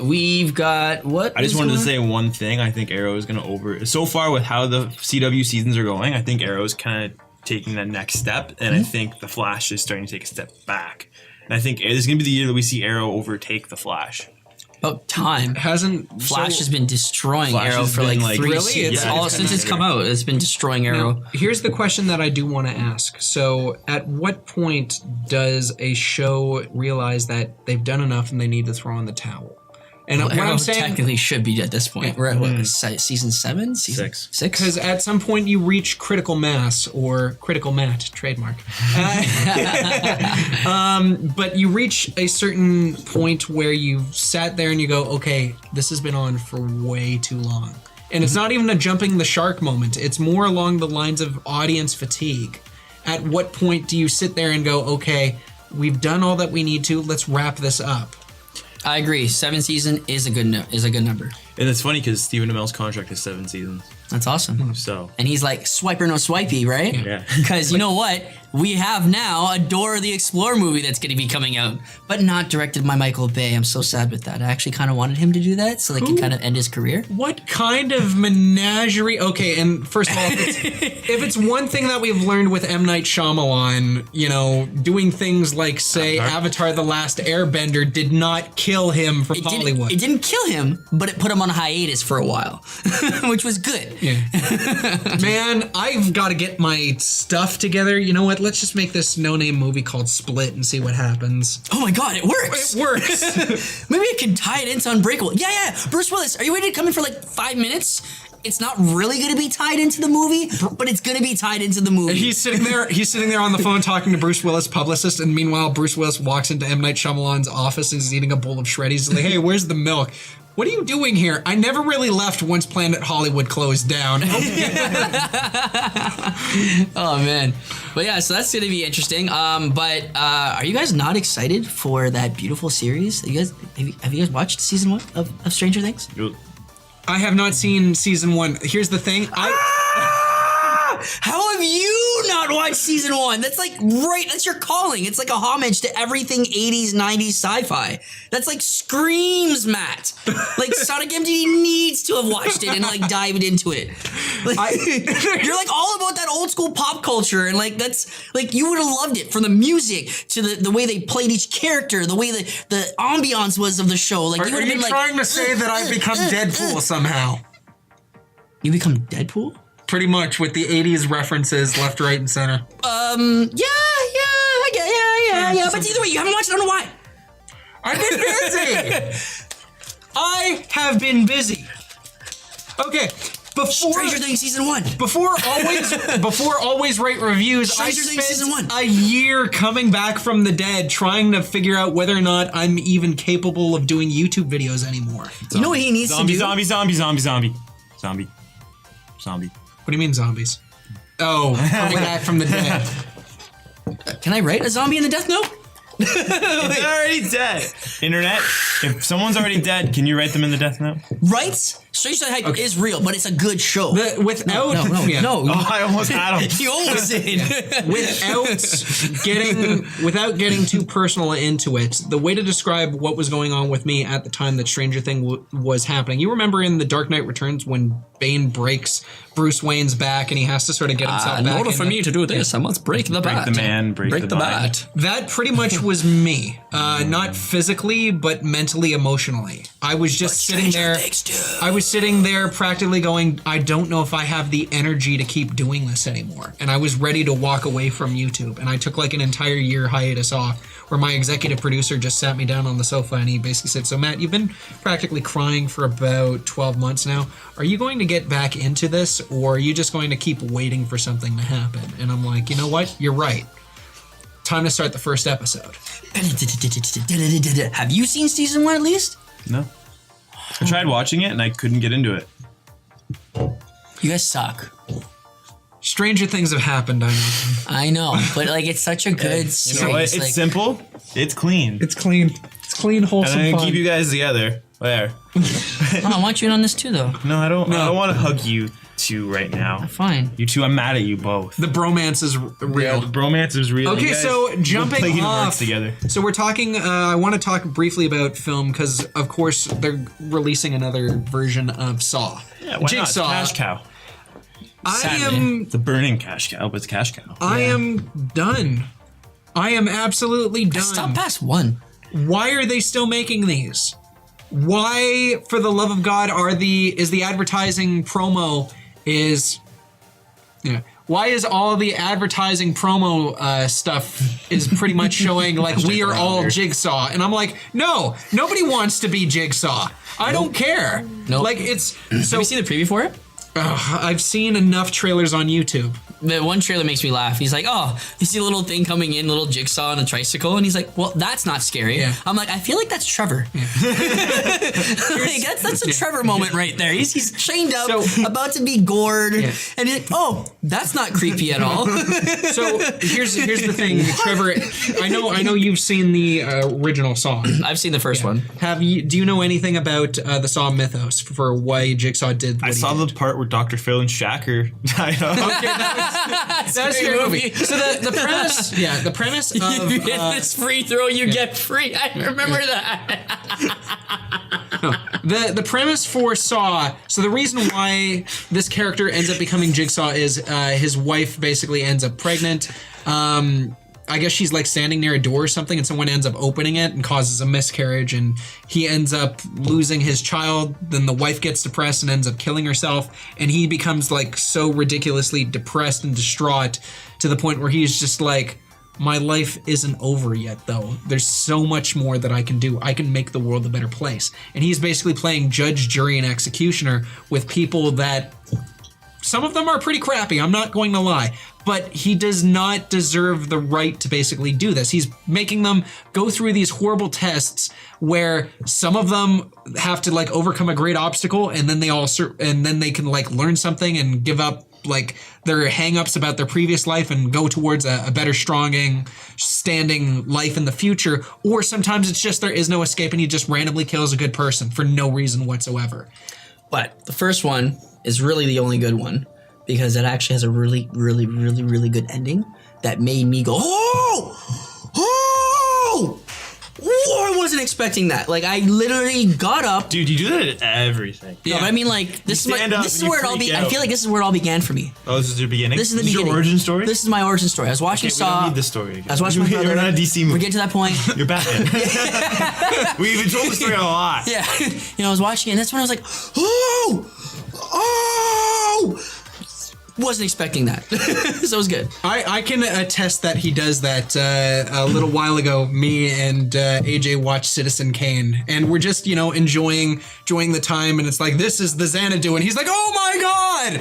We've got what? I just wanted to say one thing. I think Arrow is going to so far with how the CW seasons are going, I think Arrow is kind of taking that next step, and I think the Flash is starting to take a step back. And I think this is going to be the year that we see Arrow overtake the Flash. About time. Flash has been destroying Arrow for like 3 seasons. Since it's come out, it's been destroying Arrow. Now, here's the question that I do want to ask. So, at what point does a show realize that they've done enough and they need to throw in the towel? And what Arrow I'm saying technically should be at this point. We're at what, season 7? Season 6? Because at some point you reach critical mass or critical mat, trademark. But you reach a certain point where you've sat there and you go, okay, this has been on for way too long. And it's not even a jumping the shark moment. It's more along the lines of audience fatigue. At what point do you sit there and go, okay, we've done all that we need to, let's wrap this up? I agree. 7 season is a good number. And it's funny because Stephen Amell's contract is 7 seasons. That's awesome. So. And he's like, swiper no swipey, right? Yeah. Because you know what? We have now a Dora the Explorer movie that's going to be coming out, but not directed by Michael Bay. I'm so sad with that. I actually kind of wanted him to do that so they can kind of end his career. What kind of menagerie? Okay, and first of all, if it's one thing that we've learned with M. Night Shyamalan, doing things like, say, Avatar The Last Airbender did not kill him from Hollywood. It didn't kill him, but it put him on a hiatus for a while, which was good. Yeah. Man, I've got to get my stuff together. You know what? Let's just make this no-name movie called Split and see what happens. Oh my god, it works! It works! Maybe I can tie it into Unbreakable. Yeah. Bruce Willis, are you ready to come in for like 5 minutes? It's not really going to be tied into the movie, but it's going to be tied into the movie. He's sitting there on the phone talking to Bruce Willis' publicist, and meanwhile, Bruce Willis walks into M. Night Shyamalan's office and is eating a bowl of shreddies. He's like, hey, where's the milk? What are you doing here? I never really left once Planet Hollywood closed down. Oh, man. But yeah, so that's going to be interesting. But are you guys not excited for that beautiful series? Have you guys watched season 1 of Stranger Things? I have not seen season 1. Here's the thing. How have you not watched season 1? That's like that's your calling. It's like a homage to everything 80s, 90s sci-fi. That's like screams, Matt. Like Sonic MTV needs to have watched it and like dived into it. Like, you're like all about that old school pop culture, and like that's like you would have loved it, from the music to the way they played each character, the way the ambiance was of the show. Like Are you trying to say that I've become Deadpool somehow? You become Deadpool? Pretty much, with the 80s references left, right, and center. Yeah. But either way, you haven't watched it. I don't know why. I've been busy. I have been busy. Okay, Stranger Things season 1. Before always write reviews, I Stranger Things season 1. spent a year coming back from the dead trying to figure out whether or not I'm even capable of doing YouTube videos anymore. You know what he needs to do? Zombie. What do you mean zombies? Oh, coming back from the dead. Can I write a zombie in the Death Note? They're already dead. Internet, if someone's already dead, can you write them in the Death Note? Right? Stranger Things Hype is real, but it's a good show. Without Oh, I almost had him. You almost did. Without getting too personal into it, the way to describe what was going on with me at the time that Stranger Things was happening. You remember in The Dark Knight Returns when Bane breaks Bruce Wayne's back and he has to sort of get himself back. In order for me to do this, I must break the bat. Break the man, break the bat. That pretty much was me. Not physically, but mentally, emotionally. I was just sitting there. I was sitting there practically going, I don't know if I have the energy to keep doing this anymore. And I was ready to walk away from YouTube. And I took like an entire year hiatus off, where my executive producer just sat me down on the sofa and he basically said, so Matt, you've been practically crying for about 12 months now. Are you going to get back into this, or are you just going to keep waiting for something to happen? And I'm like, you know what? You're right. Time to start the first episode. Have you seen season 1 at least? No. I tried watching it and I couldn't get into it. You guys suck. Stranger things have happened, I know. I know, but like it's such a good series. You know what? It's like, simple. It's clean. It's clean. It's clean, wholesome And I'm fun. gonna keep you guys together. There. Oh, I want you in on this too, though. No, I don't. I don't want to hug you two right now. Fine. You two, I'm mad at you both. The bromance is real. The bromance is real. Okay, You guys so will jumping play Kingdom off. Hearts together. So we're talking. I want to talk briefly about film because, of course, they're releasing another version of Saw. Yeah, why Jigsaw. not? Cash cow. I It's a burning cash cow, but it's cash cow. am done. I am absolutely done. Stop past 1. Why are they still making these? Why, for the love of God, is the advertising promo why is all the advertising promo stuff is pretty much showing like we are all Jigsaw? And I'm like, no, nobody wants to be Jigsaw. I don't care. Nope. Like it's so. Have you seen the preview for it? I've seen enough trailers on YouTube. The one trailer makes me laugh. He's like, oh, you see a little thing coming in, little Jigsaw on a tricycle, and he's like, well, that's not scary. Yeah. I'm like, I feel like that's Trevor. Yeah. Like, that's a Trevor moment right there. He's chained up, about to be gored, and he's like, oh, that's not creepy at all. So here's the thing, Trevor. I know you've seen the original Saw. I've seen the first one. Do you know anything about the Saw mythos for why Jigsaw did what I he saw did? the part where Dr. Phil and Shacker died off. Okay, that's your movie. So the premise of You get this free throw, you get free. I remember that. the premise for Saw. So the reason why this character ends up becoming Jigsaw is his wife basically ends up pregnant. I guess she's like standing near a door or something, and someone ends up opening it and causes a miscarriage, and he ends up losing his child. Then the wife gets depressed and ends up killing herself, and he becomes like so ridiculously depressed and distraught to the point where he's just like, my life isn't over yet, though. There's so much more that I can do. I can make the world a better place. And he's basically playing judge, jury, and executioner with people that some of them are pretty crappy, I'm not going to lie. But he does not deserve the right to basically do this. He's making them go through these horrible tests where some of them have to like overcome a great obstacle, and then they can like learn something and give up like their hang-ups about their previous life and go towards a better standing life in the future. Or sometimes it's just there is no escape and he just randomly kills a good person for no reason whatsoever. But the first one is really the only good one, because it actually has a really, really, really, really good ending that made me go, oh, I wasn't expecting that. Like, I literally got up. Dude, you do that at everything. No, but I mean, like, this is stand up this is and you where it all freak I out. feel like this is where it all began for me. Oh, this is your beginning? This is the beginning. your origin story? This is my origin story. I was watching Okay, we don't Saw. need this story again. I was watching my brother. You're not a DC movie. We're getting to that point. You're Batman. We even told the story a lot. Yeah. I was watching it, and that's when I was like, oh! Wasn't expecting that. So it was good. I can attest that he does that. A little while ago, me and AJ watched Citizen Kane, and we're just, enjoying the time, and it's like, this is the Xanadu, and he's like, oh my god!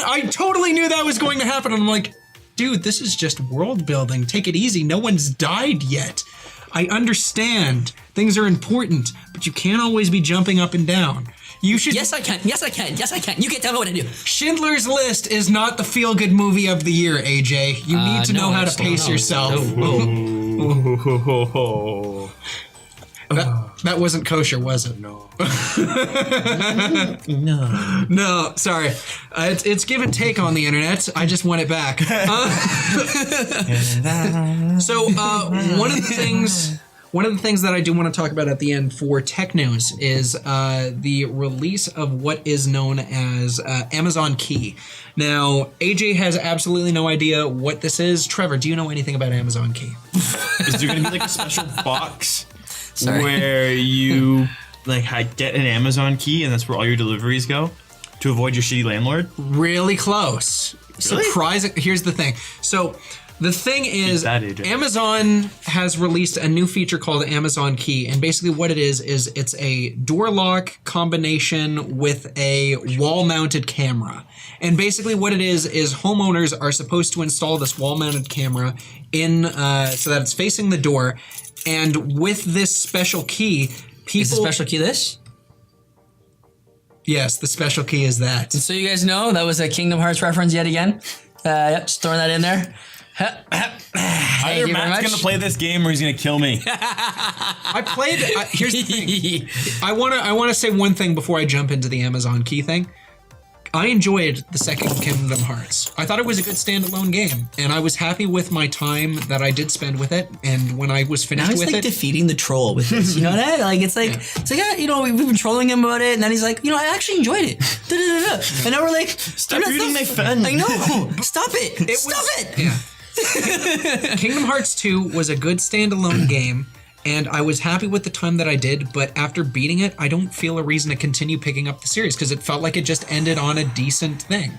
I totally knew that was going to happen, and I'm like, dude, this is just world building. Take it easy. No one's died yet. I understand. Things are important, but you can't always be jumping up and down. You should. Yes, I can. Yes, I can. Yes, I can. You can't tell me what to do. Schindler's List is not the feel-good movie of the year, AJ. You need to know how to pace yourself. That wasn't kosher, was it? No. No, sorry. It's give and take on the internet. I just want it back. So one of the things that I do want to talk about at the end for tech news is the release of what is known as Amazon Key. Now, AJ has absolutely no idea what this is. Trevor, do you know anything about Amazon Key? Is there going to be like a special box Sorry. where you get an Amazon key and that's where all your deliveries go to avoid your shitty landlord? Really close. Really? Surprising. Here's the thing. So the thing is, that, AJ. Amazon has released a new feature called Amazon Key, and basically what it is it's a door lock combination with a wall-mounted camera. And basically what it is homeowners are supposed to install this wall-mounted camera in so that it's facing the door. And with this special key, people... Is the special key this? Yes, the special key is that. So you guys know that was a Kingdom Hearts reference yet again. Yep, just throwing that in there. Thank Either you very Matt's much. gonna play this game or he's gonna kill me. I played. Here's the thing. I wanna say one thing before I jump into the Amazon Key thing. I enjoyed the second Kingdom Hearts. I thought it was a good standalone game, and I was happy with my time that I did spend with it. And when I was finished Now he's with like it, defeating the troll with this. You know that? Like it's like we've been trolling him about it, and then he's like, I actually enjoyed it. Da-da-da-da. And now we're like, Stop reading my phone. I know. Stop it. Stop it. Yeah. Kingdom Hearts 2 was a good standalone game, and I was happy with the time that I did, but after beating it, I don't feel a reason to continue picking up the series because it felt like it just ended on a decent thing.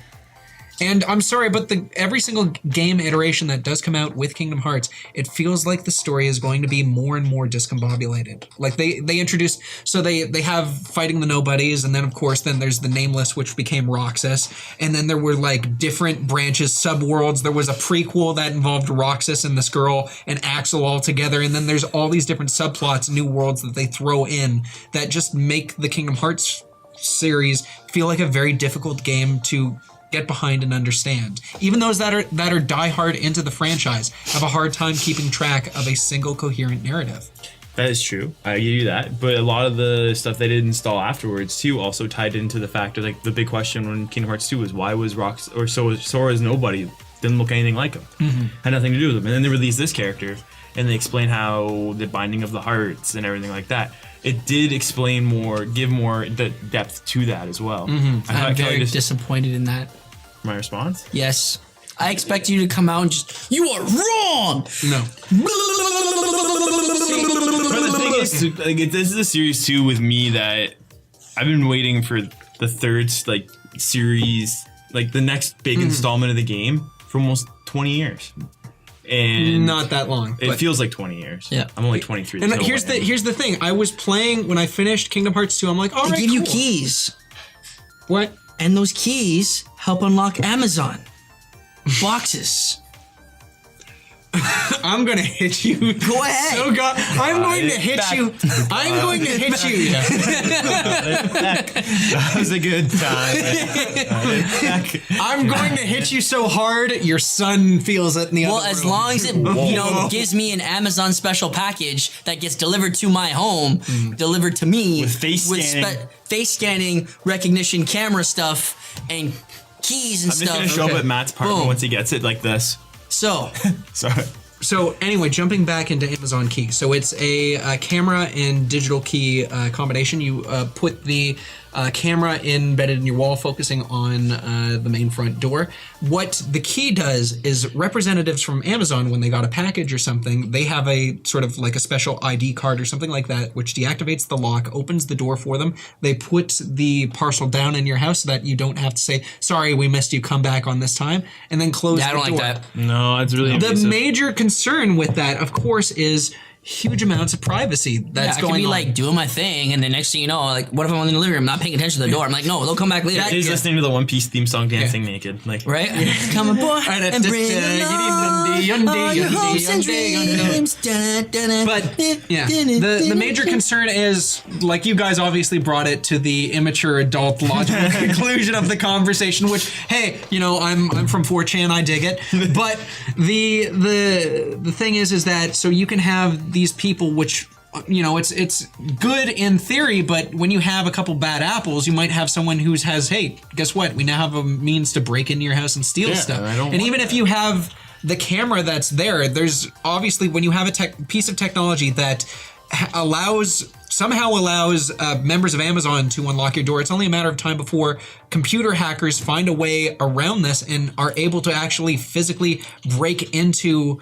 And I'm sorry, but every single game iteration that does come out with Kingdom Hearts, it feels like the story is going to be more and more discombobulated. Like they introduced, so they have fighting the nobodies, and then of course then there's the Nameless, which became Roxas, and then there were like different branches, subworlds. There was a prequel that involved Roxas and this girl and Axel all together, and then there's all these different subplots, new worlds that they throw in that just make the Kingdom Hearts series feel like a very difficult game to get behind and understand. Even those that are diehard into the franchise have a hard time keeping track of a single coherent narrative. That is true. I give you that. But a lot of the stuff they did install afterwards too also tied into the fact of the big question when Kingdom Hearts 2 was why was Sora's nobody didn't look anything like him. Mm-hmm. Had nothing to do with him. And then they released this character and they explain how the binding of the hearts and everything like that. It did explain give more depth to that as well. Mm-hmm. I'm very disappointed in that. My response? Yes. I expect you to come out and just, you are wrong! No. But the thing is, this is a series too with me that I've been waiting for the third series, the next big installment of the game for almost 20 years. And not that long. It feels like 20 years. Yeah. I'm only 23. And here's the thing. I was playing when I finished Kingdom Hearts 2. I'm like, all right, They give you cool. keys. What? And those keys help unlock Amazon boxes. I'm gonna hit you. Go ahead. So I'm going to hit you. I'm going to hit you. That was a good time. I'm going to hit you so hard your son feels it in the other Well, as room. long as it gives me an Amazon special package that gets delivered to my home, delivered to me With face scanning. face scanning, recognition, camera stuff, and keys and I'm stuff. just gonna show up Okay. at Matt's apartment Boom. once he gets it like this. So, Sorry. So anyway, jumping back into Amazon Key. So it's a camera and digital key combination. You put the camera embedded in your wall, focusing on the main front door. What the key does is representatives from Amazon, when they got a package or something, they have a sort of like a special ID card or something like that, which deactivates the lock, opens the door for them. They put the parcel down in your house so that you don't have to say, sorry, we missed you, come back on this time, and then close yeah, I the don't door. like that. No, it's really The invasive. major concern with that, of course, is huge amounts of privacy that's I going could be on. like doing my thing, and the next thing you know, like, what if I'm in the living room, not paying attention to the door? I'm like, no, they'll come back later. He's listening to the One Piece theme song, dancing naked. Like, Right? Come aboard and bring along all your hopes and dreams. But yeah, the major concern is, like, you guys obviously brought it to the immature adult logical conclusion of the conversation, which, hey, you know, I'm from 4chan, I dig it. But the thing is that so you can have these people, which, you know, it's good in theory, but when you have a couple bad apples, you might have someone who has, hey, guess what? We now have a means to break into your house and steal stuff. I don't And want even if that. you have the camera that's there's obviously, when you have a piece of technology that somehow allows members of Amazon to unlock your door, it's only a matter of time before computer hackers find a way around this and are able to actually physically break into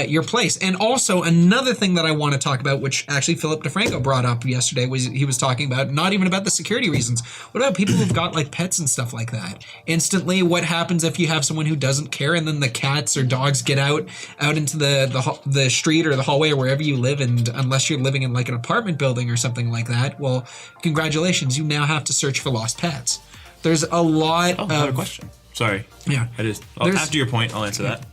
your place. And also another thing that I want to talk about, which actually Philip DeFranco brought up yesterday, was he was talking about not even about the security reasons. What about people who've got like pets and stuff like that? Instantly, what happens if you have someone who doesn't care, and then the cats or dogs get out into the street or the hallway or wherever you live, and unless you're living in like an apartment building or something like that, well, congratulations, you now have to search for lost pets. There's a lot another of question. Sorry. yeah. There's- After your point, I'll answer that.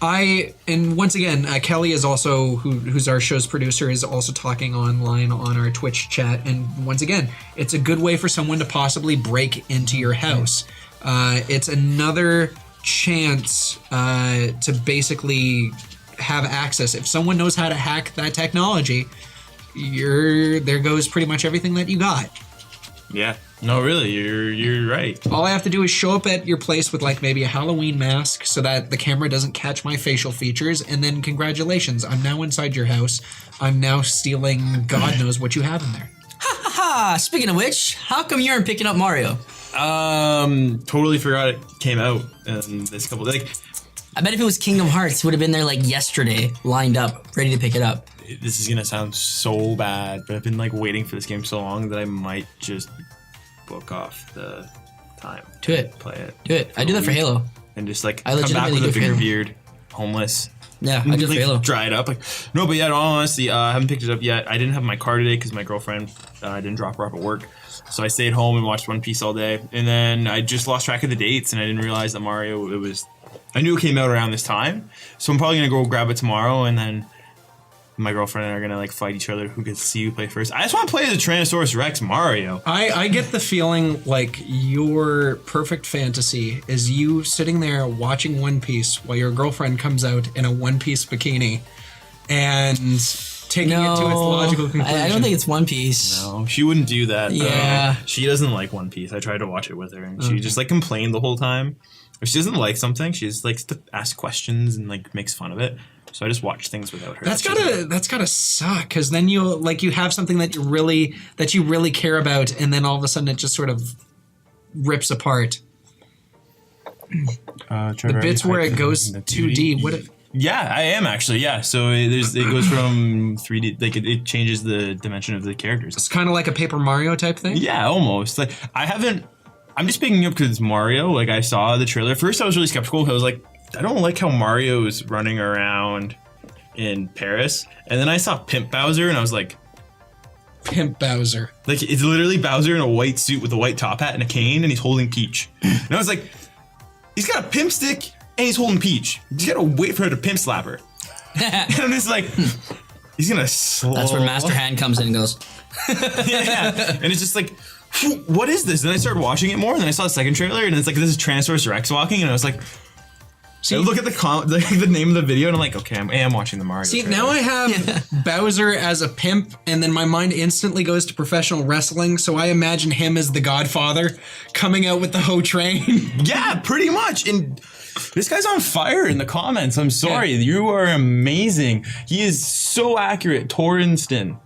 And once again, Kelly is also, who's our show's producer, is also talking online on our Twitch chat. And once again, it's a good way for someone to possibly break into your house. It's another chance to basically have access. If someone knows how to hack that technology, there goes pretty much everything that you got. Yeah. No, really, you're right. All I have to do is show up at your place with like maybe a Halloween mask so that the camera doesn't catch my facial features, and then congratulations, I'm now inside your house. I'm now stealing God knows what you have in there. Ah, speaking of which, how come you aren't picking up Mario? Totally forgot it came out this couple like I bet if it was Kingdom Hearts, it would have been there like yesterday, lined up, ready to pick it up. this is gonna sound so bad, but I've been like waiting for this game so long that I might just book off the time. Do it. Play it. Do it. I do that for Halo. And just like I come back legitimately with a do for bigger Halo. beard, homeless. Yeah, I do it for Like, Halo. dry it up. Like, no, but yeah, in all honesty, I haven't picked it up yet. I didn't have my car today because my girlfriend didn't drop her off at work. So I stayed home and watched One Piece all day. And then I just lost track of the dates and I didn't realize that Mario, I knew it came out around this time. So I'm probably going to go grab it tomorrow, and then my girlfriend and I are going to like fight each other who gets to see who play first. I just want to play as a Tyrannosaurus Rex Mario. I get the feeling like your perfect fantasy is you sitting there watching One Piece while your girlfriend comes out in a One Piece bikini and taking it to its logical conclusion. I don't think it's One Piece. No, she wouldn't do that. Yeah. She doesn't like One Piece. I tried to watch it with her, and she just like complained the whole time. If she doesn't like something, she just likes to ask questions and like makes fun of it. So I just watch things without her. That's gotta suck, because then you have something that you really care about, and then all of a sudden it just sort of rips apart. The bits where it goes 2D. What? Yeah, I am actually. Yeah, so it goes from 3D, like it changes the dimension of the characters. It's kind of like a Paper Mario type thing. Yeah, almost. Like I'm just picking up because it's Mario. Like I saw the trailer. First, I was really skeptical. I was like, I don't like how Mario is running around in Paris. And then I saw Pimp Bowser, and I was like, Pimp Bowser. like it's literally Bowser in a white suit with a white top hat and a cane, and he's holding Peach. And I was like, he's got a pimp stick and he's holding Peach. You gotta wait for her to pimp slap her. And I'm just like, he's gonna slow. That's where Master Hand comes in and goes, Yeah, and it's just like, what is this? And I started watching it more, and then I saw the second trailer, and it's like this is Tyrannosaurus Rex walking, and I was like, I look at the name of the video and I'm like, okay, I am watching the Mario. See, trailer. now I have Bowser as a pimp, and then my mind instantly goes to professional wrestling, so I imagine him as the Godfather coming out with the Ho Train. Yeah, pretty much. And this guy's on fire in the comments. I'm sorry. You are amazing. He is so accurate. Torsten.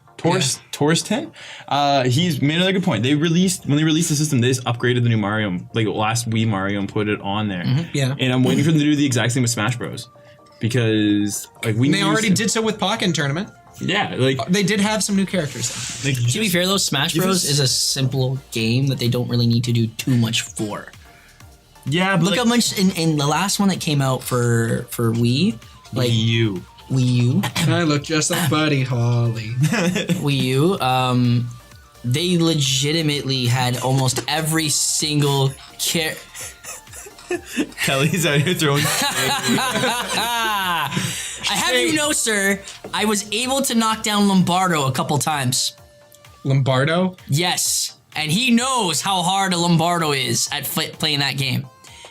He's made another good point. When they released the system, they just upgraded the new Mario, like last Wii Mario, and put it on there. Yeah. And I'm waiting for them to do the exact same with Smash Bros. Because like They already did so with Pokken Tournament. Yeah, like They did have some new characters. like To be fair though, Smash Bros is a simple game that they don't really need to do too much for. yeah, but Look how much in the last one that came out for Wii, like you. Wii U, I look just like Buddy Holly. Wii U, they legitimately had almost every single Kelly's out here throwing. I have you know, sir, I was able to knock down Lombardo a couple times. Lombardo? Yes, and he knows how hard a Lombardo is at playing that game.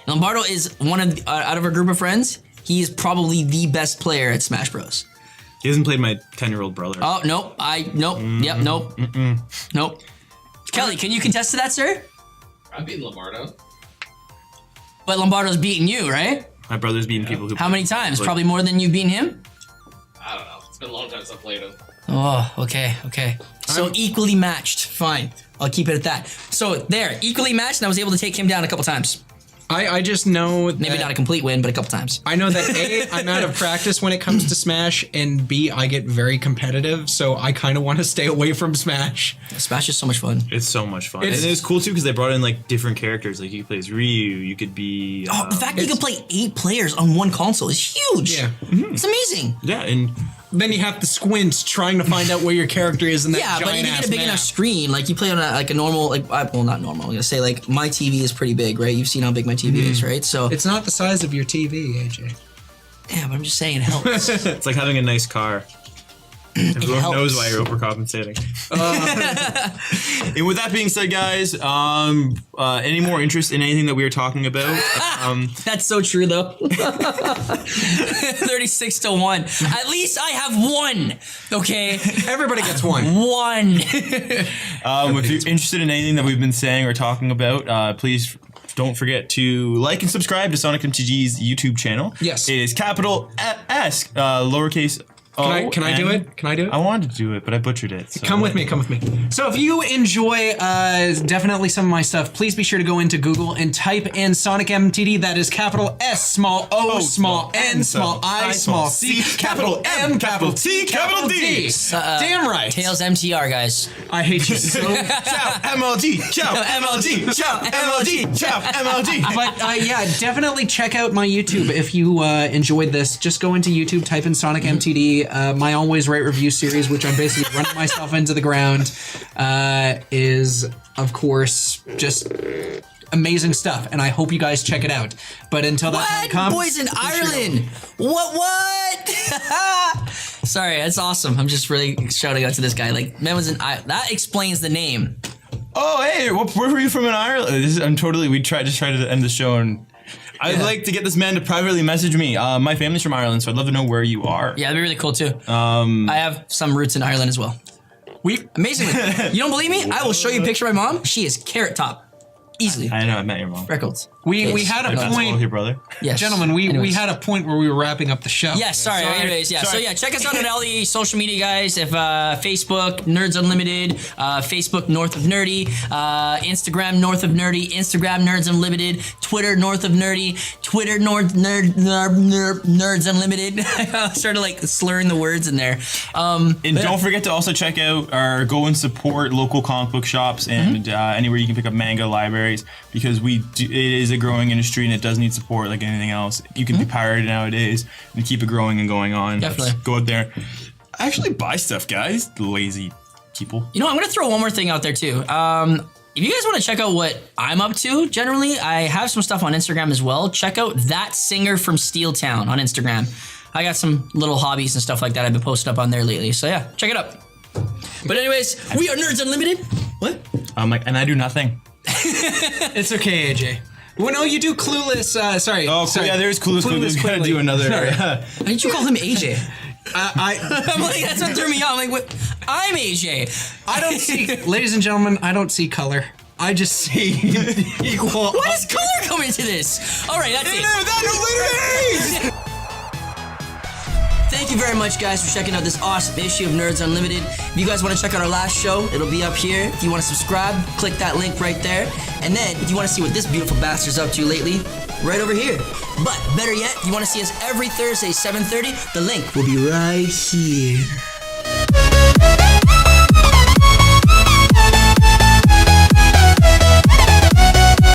Lombardo is one of out of our group of friends. He is probably the best player at Smash Bros. He hasn't played my 10-year-old brother. Oh nope, yep, nope, nope. Kelly, can you contest to that, sir? I'm beating Lombardo. But Lombardo's beating you, right? My brother's beating people who. How many times? Probably more than you've beaten him? I don't know. It's been a long time since I played him. Oh, okay. So equally matched. Fine. I'll keep it at that. So there, equally matched, and I was able to take him down a couple times. I just know that Maybe not a complete win, but a couple times. I know that A, I'm out of practice when it comes to Smash, and B, I get very competitive, so I kind of want to stay away from Smash. Smash is so much fun. It's so much fun. It's- and it was cool too because they brought in like different characters. Like you could play as Ryu, you could be. Oh, the fact that you can play 8 players on one console is huge. Yeah. It's amazing. yeah, and Then you have to squint trying to find out where your character is in that Yeah, but if giant you get ass a big map. enough screen, like you play on a normal, well, not normal. I'm gonna say like my TV is pretty big, right? You've seen how big my TV is, right? So It's not the size of your TV, AJ. yeah, but I'm just saying it helps. it's like having a nice car. Everyone helps. knows why you're overcompensating. And with that being said, guys, any more interest in anything that we were talking about? That's so true, though. 36-1. At least I have one. Okay, Everybody gets one. one. If you're interested in anything that we've been saying or talking about, please don't forget to like and subscribe to Sonic MTG's YouTube channel. Yes. It is capital S, lowercase O. Can I do it? Can I do it? I wanted to do it, but I butchered it. So. Come with me. So if you enjoy definitely some of my stuff, please be sure to go into Google and type in Sonic MTD. That is capital S, small O, small N, small I, small C, capital M, capital T, capital D. Damn right. Tails MTR, guys. I hate you so. Ciao, MLG. Ciao, MLG. Ciao, MLG. Ciao, MLG. But yeah, definitely check out my YouTube if you enjoyed this. Just go into YouTube, type in Sonic MTD. My Always Right review series, which I'm basically running myself into the ground, is of course just amazing stuff, and I hope you guys check it out. But until that time What? comes, Boys in be sure to- Ireland. What? Sorry, that's awesome. I'm just really shouting out to this guy. Like, man was in Ireland. That explains the name. Oh, hey, where were you from in Ireland? I'm totally. We tried to end the show, and I'd like to get this man to privately message me. My family's from Ireland, so I'd love to know where you are. Yeah, that'd be really cool too. I have some roots in Ireland as well. Amazingly. You don't believe me? I will show you a picture of my mom. She is Carrot Top. Easily. I know. I met your mom. Freckles. We Yes. had a That's all point, your brother. Yes. gentlemen. We Anyways. had a point where we were wrapping up the show. Yes, sorry. Anyways, yeah. Sorry. So yeah, check us out on all the social media, guys. If Facebook Nerds Unlimited, Facebook North of Nerdy, Instagram North of Nerdy, Instagram Nerds Unlimited, Twitter North of Nerdy, Twitter Nerds Unlimited. I started like slurring the words in there. And don't forget to also check out or go and support local comic book shops and anywhere you can pick up manga libraries, because it is a growing industry and it does need support like anything else. You can be pirated nowadays and keep it growing and going on. Definitely. Let's go out there. Actually buy stuff, guys. Lazy people. You know, I'm gonna throw one more thing out there too. If you guys want to check out what I'm up to, generally, I have some stuff on Instagram as well. Check out That Singer from Steel Town on Instagram. I got some little hobbies and stuff like that I've been posting up on there lately. So yeah, check it out. But anyways, we are Nerds Unlimited. What? And I do nothing. It's okay, AJ. Well, no, you do Clueless. Sorry. Oh, sorry. yeah, there's Clueless. Clueless. We gotta Quickly. do another. Why didn't you call him AJ? I I'm like, that's what threw me off. I'm like, what? I'm AJ. I don't see, ladies and gentlemen, I don't see color. I just see equal. Why does color come into this? All right, that's it. Thank you very much, guys, for checking out this awesome issue of Nerds Unlimited. If you guys want to check out our last show, it'll be up here. If you want to subscribe, click that link right there. And then, if you want to see what this beautiful bastard's up to lately, right over here. But better yet, if you want to see us every Thursday, 7:30, the link will be right here.